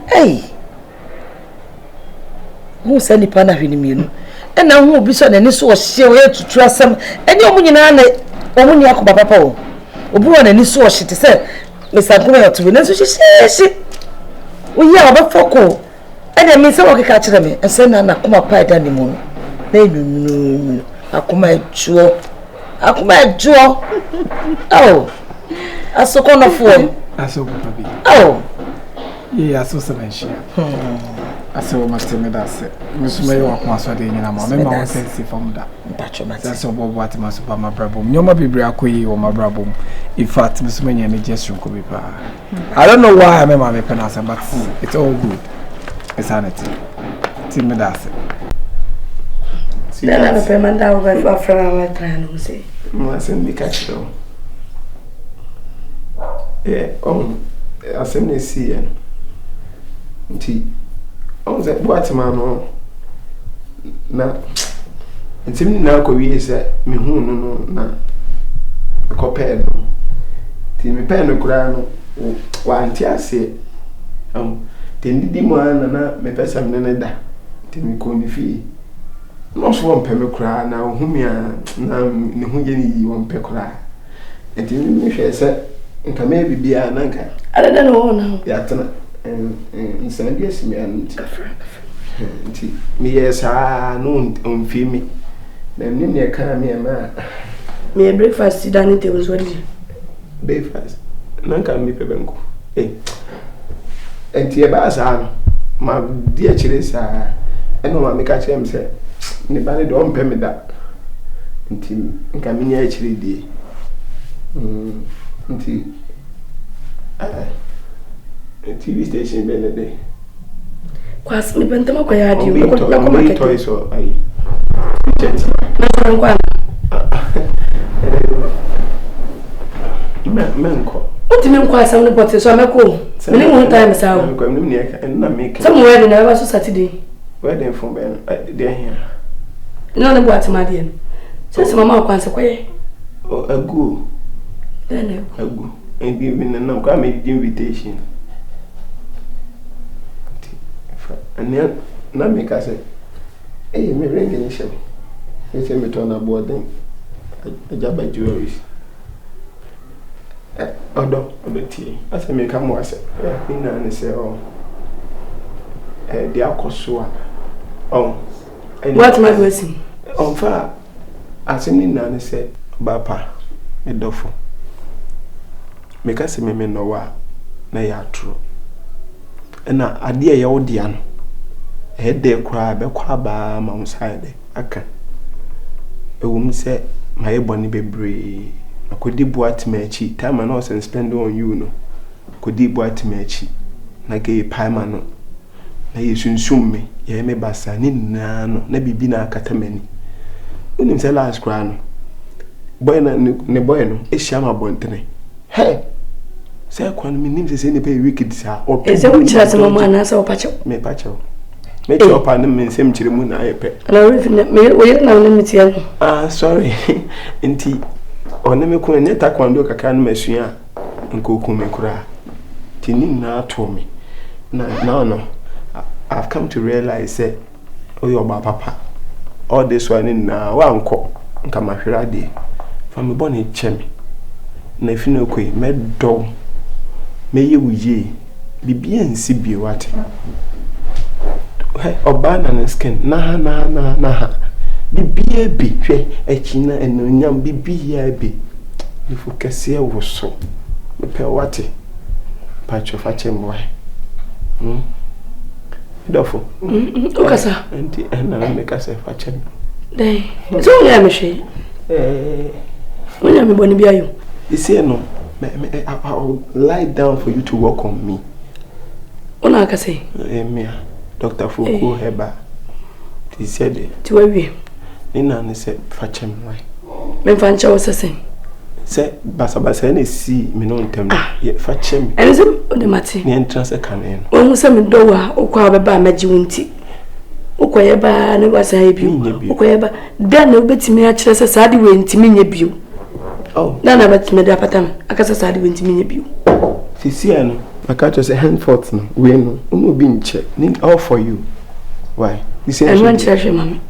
Hey. Who send the pan afin me no. And now who be so na so hye we tutu asem. Eni omu nyina na omu ni akoba papa o. Obu na ni so hye te say Mr. Nkrumah to na so hye. We ya obafoko. And I mean so okay catch them. And say na kuma pa da ni mu. Na no. Akuma Adjoa. Oh. Asoko no fo. Asoko papi. Oh. Yeah, so seven share. Aso must me that say. Miss May walk my so dey nyina ma. Me ma won sense from that. That's so Boatemaa super my brabum. Nyoma bibri akoyi o my brabum. In fact, Miss May me just ko bi pa. I don't know why I me ma me penasa but it's all good. It's sanity. See me that say. Then I pay man down over from my plan to say. Mustn't be catch though. Yeah, I send me see and tea. On that Boatemaa no. Na ntimi na ko wi se me hu no na ko pe no. Ti me pe no kura no wa anti ase. Ti ndidi mo na me pesa me ne da. Ti me ko ni fi. No so won pe me kura na hu mi a na ne hu ye ni won pe kura. Enti me hwe se nka me bibia na nka. I don't know now. Ya tana nsandi asimi an nti me yes no mfi mi na nim ne ka me ma me breakfast dining table was ready. Breakfast nanka mi pebenko enti e ba sa ma di a chire sa eno ma me ka chire me se ne ba ne do mpe me da nti nka me nya chire di nti TV station Benede. Kwasi me bentama kwa ya di ko ma toys so ai. Na kwa. Menko. Oti me kwa sam ne bote so ameko. Me ne won time sa o. Menko me ne na make. Some wedding na so Saturday. Wedding from Ben dey here. No na Boatemaa dey. Since mama kwa nse kwaye. Oh agu. Then agu. And even na kwa me invitation. And then Na me ka say, eh me ring ni hye. Me say me turn aboden. Ajaba jewelries. Odo tie. Asa me ka mo ase. Ina ne say oh. The akoso a. Oh. What my blessing? On fa asini na ne say bapa me dofo. Me ka say me no wa na ya tro. Na ade ye wo dia no. De kura be kwa ba ma side aka. Ewum say my boni bebre. Akodi Boatemaa achi. Time na was spend on you no. Akodi Boatemaa achi. Na ge paima no. Na yesunsum me. Ye me basa ni na no. Na bibi na akata mani. Unim say last cry no. Boy na ne boy no. Ehia ma bontene. Hey. Say kwan me nim say ne be wicked sa. Eze wo chira se mama na sa opacho. Me pacho. Me chopa ne me nsem chire mu na ayepe. Na me wo ye na wo ne metia no. Ah sorry. Enti one me ko ne taekwondo kaka no masua nkoku me kura. Tini na to me. No. I've come to realize say oh your papa. All this one na wa nko nka mahwera de. Fa me bone chemi. Na fino koi me do. Me ye wuye. Bibia nsi bi wate. Hey, Obana na skin na ha. Bibia bi hwe akina enonyam bibia bi. Ifu kase e wo so. Me pe wate. Pacho fa chembo. Dofo. Okasa. Enti na me kase fa chembo. Dai. So ya me hwe. Onya me boni bia yo. You see no. I'll lie down for you to work on me. Ona akase. Me. Dr. Foucault Heba. He said it. To we. Nina ne said fachem why. Me fancha wo sesen. Say basa na si me no ntem. Ye fachem. Enze o de mate. Ne entrance kan en. Ohun se me do wa okwa beba maji wunti. Okoye ba ne wasa ye bio. Okoye ba dan na obetimi a kire se saade we ntimi nye bio. Oh. Na betimi da patam. Akasa saade we ntimi nye bio. Sisi no. I can't just say handforth no. We no. Umu bi nche. Need all for you. Why? You say I want to mama.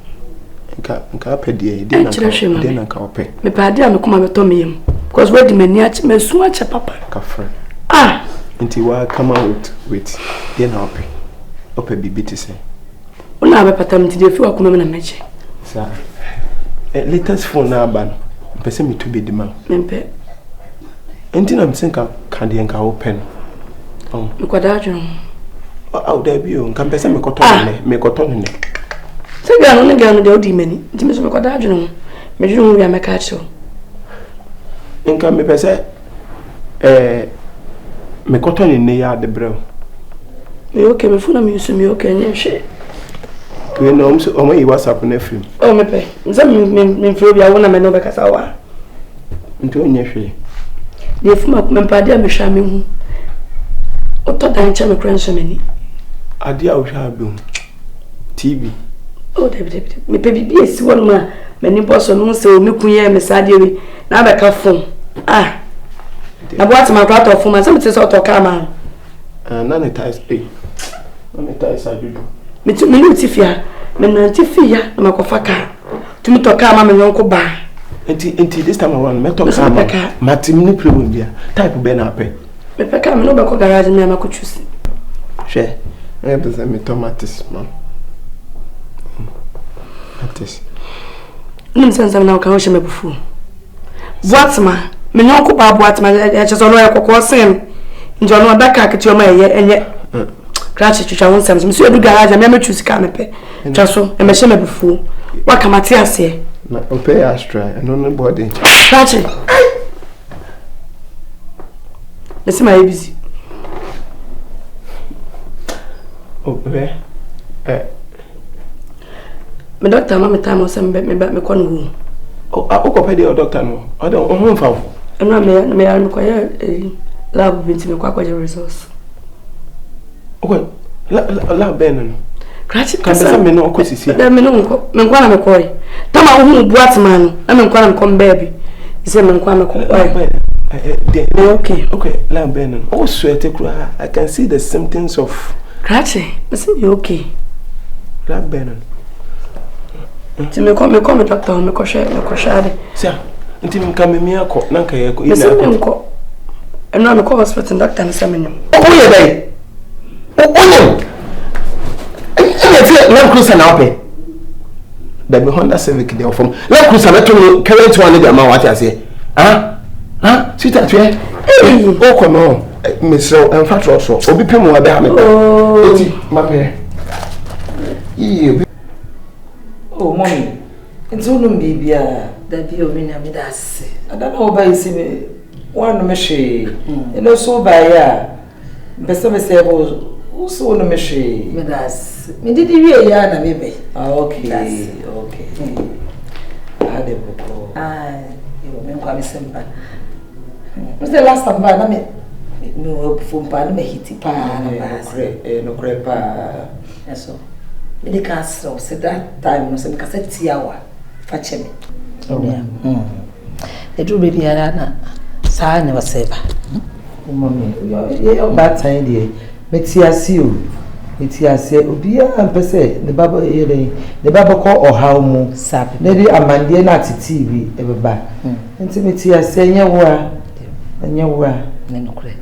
Nka pedie de na nka ope. Me pa de am kuma beto me yam. Because where the mani ache me su ache papa. Ka friend. Ah. Until wa come out with de na ope. Ope bibi ti say. Una be patam ti de fi wa kuma me na meche. Sir. Latest phone na ban. Pese me to be the man. Mempe. Entina me senka kan de nka open. Oh. Me kwada adwo. Oh, there be you. Nka pese me koto ne. Se bia no ne de odi mani. Nti me so me kwada adwo no. Me dwo wi ameka acho. Nka me pese me koto ne ya de brew. Me okay me funa me yusu me okay nye hwe. We no omo yi WhatsApp na film. Oh me pe. Nza me fro bia wona me no be kasa wa. Nti onye hwe. De fuma me pade a me hwa me hu. Oto dan cha me kranso mani. Ade a wo hwa be hu. TV. Oh David. Me pe bibi esi won ma mani boso no se o me kunye me sade we na be ka fon. Ah. Na Boatemaa kwata of fon, some say auto car man. Na ne ties pay. Na ne ties ajuju. Me no tifia. Me no tifia na makofa car. Tumi to car ma me nko ba. Enti this time around me to car ma. Matim ni problem bia. Type be na pe. Me pe car me no be ko garage me amako choose. Hwe. E be say me tomatoes man. Tomatoes. Nim sense na ka ho she me bufu. Boatemaa me no ko ba Boatemaa e chezo no e kokko sen. Njo no da ka kiti o ma enye. Crash chicha won sem. Me so edu garage me choose car me pe. Chaso e me she me bufu. Wa kamati ase. Na ope astra and on body. Crash. Me see my busy. Okay. Me doctor ma me time o sem me ko no. Oh, I go pay the doctor no. I don't home for. Ena me ya me ko ya lab binti me kwa results. Okay. Lab ben no. Crash Kan be me no okosisi. Da me no nko. Me kwa na me ko. Tama hu Boatemaa no. Na me kwa na me kom baby. Ise me kwa me ko. Okay. Lab ben no. Oh sweat I can see the symptoms of Crash. Listen you okay. Black Benin. Ti me come doctor me ko share. Sir, nti me come me akọ na nka ye ko ina ko. Eno me ko hospital doctor na samenyam. O ye dai. O ina ti na cruise na ope. Da be Honda Civic dey from. Na cruise na to current one dey ma what I say. Ah? Sit at here. Hey, o ko no. Me so en fa tro so. Obi pemu abe ha me. Eti ma pe. Oh, mommy. It's all no bibia. That be omi na me da se. I don't know why you see me. One me she. You know so by ya. Best me say so no me she. Me da se. Me did we ya na me be. Ah, okay. Okay. I dey go. Ah, you me kwa me sempa. What's the last time na me no phone pa na me hiti pa na ba. No cre pa. Eso. Me dey can so that time no se me ka se tiawa fa che me. Yeah. E do baby ara na sa na waseba. Mommy, you bad time dey. Me tiase o. Me tiase obi a mpese ne baba ere. Ne baba ko ohaw mu. Sabe. Ne di amande na TV e beba. Nti me tiase nyewa. Nyewa. Ne no kure.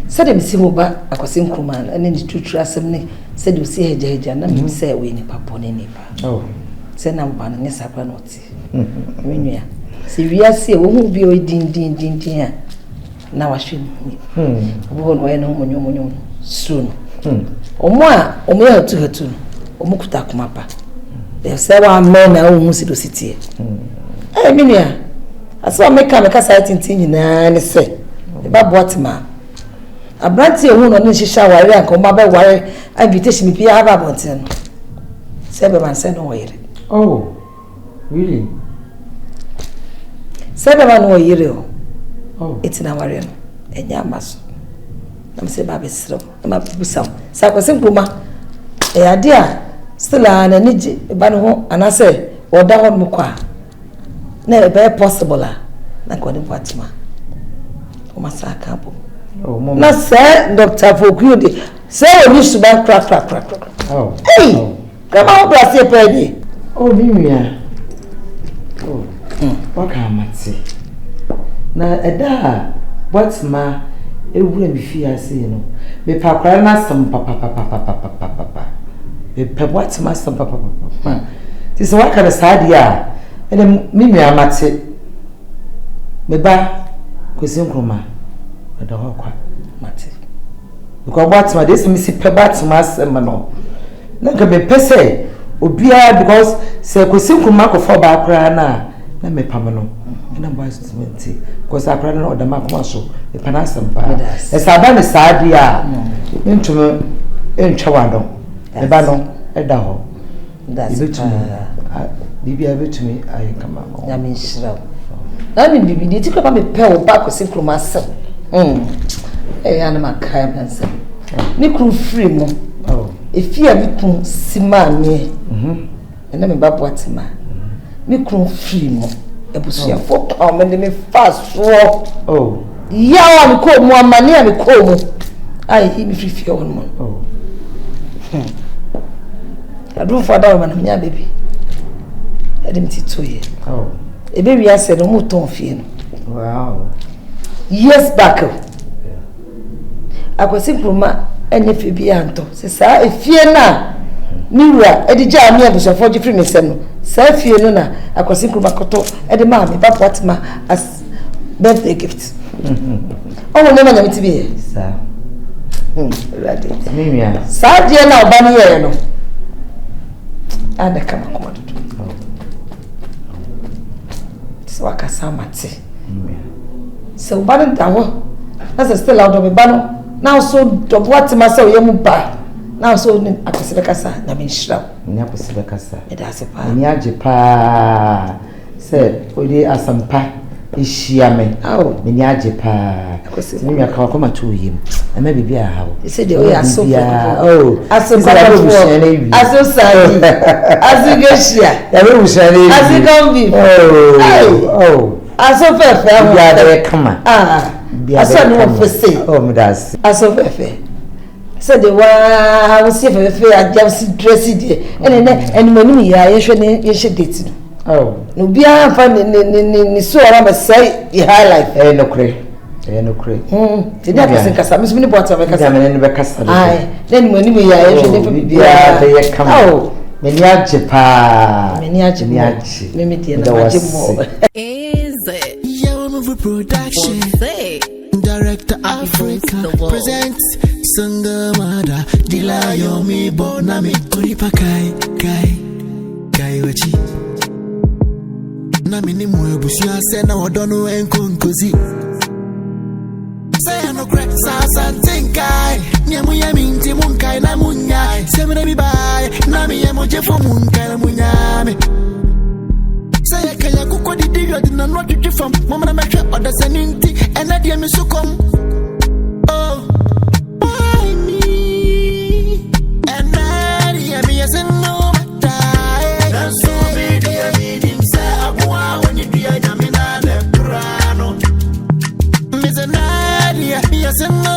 Said me si mo ba Akwasi Nkrumah na ne tutu asem ne said o si heja na me say we ni papo ne ni pa. Oh. Say na mba na sakwa na oti. Me nua. Si wiase wo hu bi o din a na wa hwe ni. Obo no ye no monyo soon. Omo a omo ya hatu omo kuta kuma pa. They say wa men na o hu si do sitie. Me nua. Aso meka site tintin na ne say. E ba Boatemaa. Abranti ehun no nhishisha ware anko ma ba ware invitation bi aba bonten no. Sebe man say no wire. Oh. Really? Sebe man no wire o. Oh. Etina ware no. Enya amaso. Na me say ba be sro. Ma busaw. Sa Akwasi Nkrumah. E ade a still na niji ba no ho anase oda ho mo kwa. Na e be possible a na ko ni Boatemaa. O masaka bo. Oh, mom. Na say Dr. Fokude say we need to ban crack. Oh. Hey. Come on, blast your penny. Oh, Mimia. Oh. What can I say? Na eda Boatemaa ewura bi fi ase no. Me pa kwara na sam papa. Me pa Boatemaa sam papa. Ti se waka na saadi a ene Mimia mate. Me ba Akwasi Nkrumah. Ada ho kwa mate. Because Boatemaa dey me si pe Boatemaa sem no. Na ga me pese obia because se Akwasi Nkrumah ko for ba kra na me pam no. Na boys twenty because akra na oda ma kuma so me pana sem pa. E saba me saadi a ntuma entwa wado. E ba no e da ho. That's bibia betumi ayi kama mo. Ya me nshira. Na me bibi dey tikwa me pe o ba Akwasi Nkrumah sem. Ana makai bansa. Ni kru free mo. Oh. Efia bitu sima me. Ena me ba Boatemaa. Ni kru free mo. Ebusia fo me de me fast so. Oh. Ya wa ko mo amane a me ko mo. Ai hi me free won mo. Oh. Adu for da ma na nya baby. Edim ti to ye. Oh. Ebe wi ase no mo ton fie no. Wow. Years back. Akwasi Nkrumah enye fi bi anto. Se sa efie na miwura edija ami abusofo ji free me sem no. Sa fie no na Akwasi Nkrumah koto ede ma me ba Boatemaa as birthday gift. Oh no ma nyamiti bi. Sa. Ready. Mimia. Sa die na oba ne ye no. Ada kama kuma dudu. So akasa mate. So bad da ho. That's still out of me bano. Now so do Boatemaa say oyemu ba. Now so ni Akwasi bekasa na me nshira. Ni Akwasi bekasa. Me da se pa. Ni age pa. Say odi asampa ehia me. Aw, me ni age pa. Akwasi ni aka ko ma to yim. E ma bibi a hawo. You say the way aso. Oh. Aso sadi. Aso geshia. Ya we bushane. Aso gombi. Oh. Aso fefe ya de kama. Aso no fese. Oh, me das. Aso fefe. said the one see if I just dress it and when we are you should date. Oh, no be fun so I say you highlight no cray. No cray. The never think as Miss Minnie Boatemaa because I'm in the Dacosta. Aye, then when we are they come out. Meniaje pa. Meniaje. Mimi tie na maje mo. Is it? YAHWEH production. Director Africa presents Sangamada Dilayo mi bonami Oripa kai wachi na mini mwebusi ase na odono enkonkozi say no crack sa tinkai nyemu yaminti munkai na munyai semre bi bai na mi yemoje fo munkai na munyame say kaya kuko di dio di na no twetwe fam mama na mehwe odasaninti ena dia mi sukom oh why me and I am yes and no die that's so be dia mi dim say abua woni dia nyame na le prano mi say na dia yes and no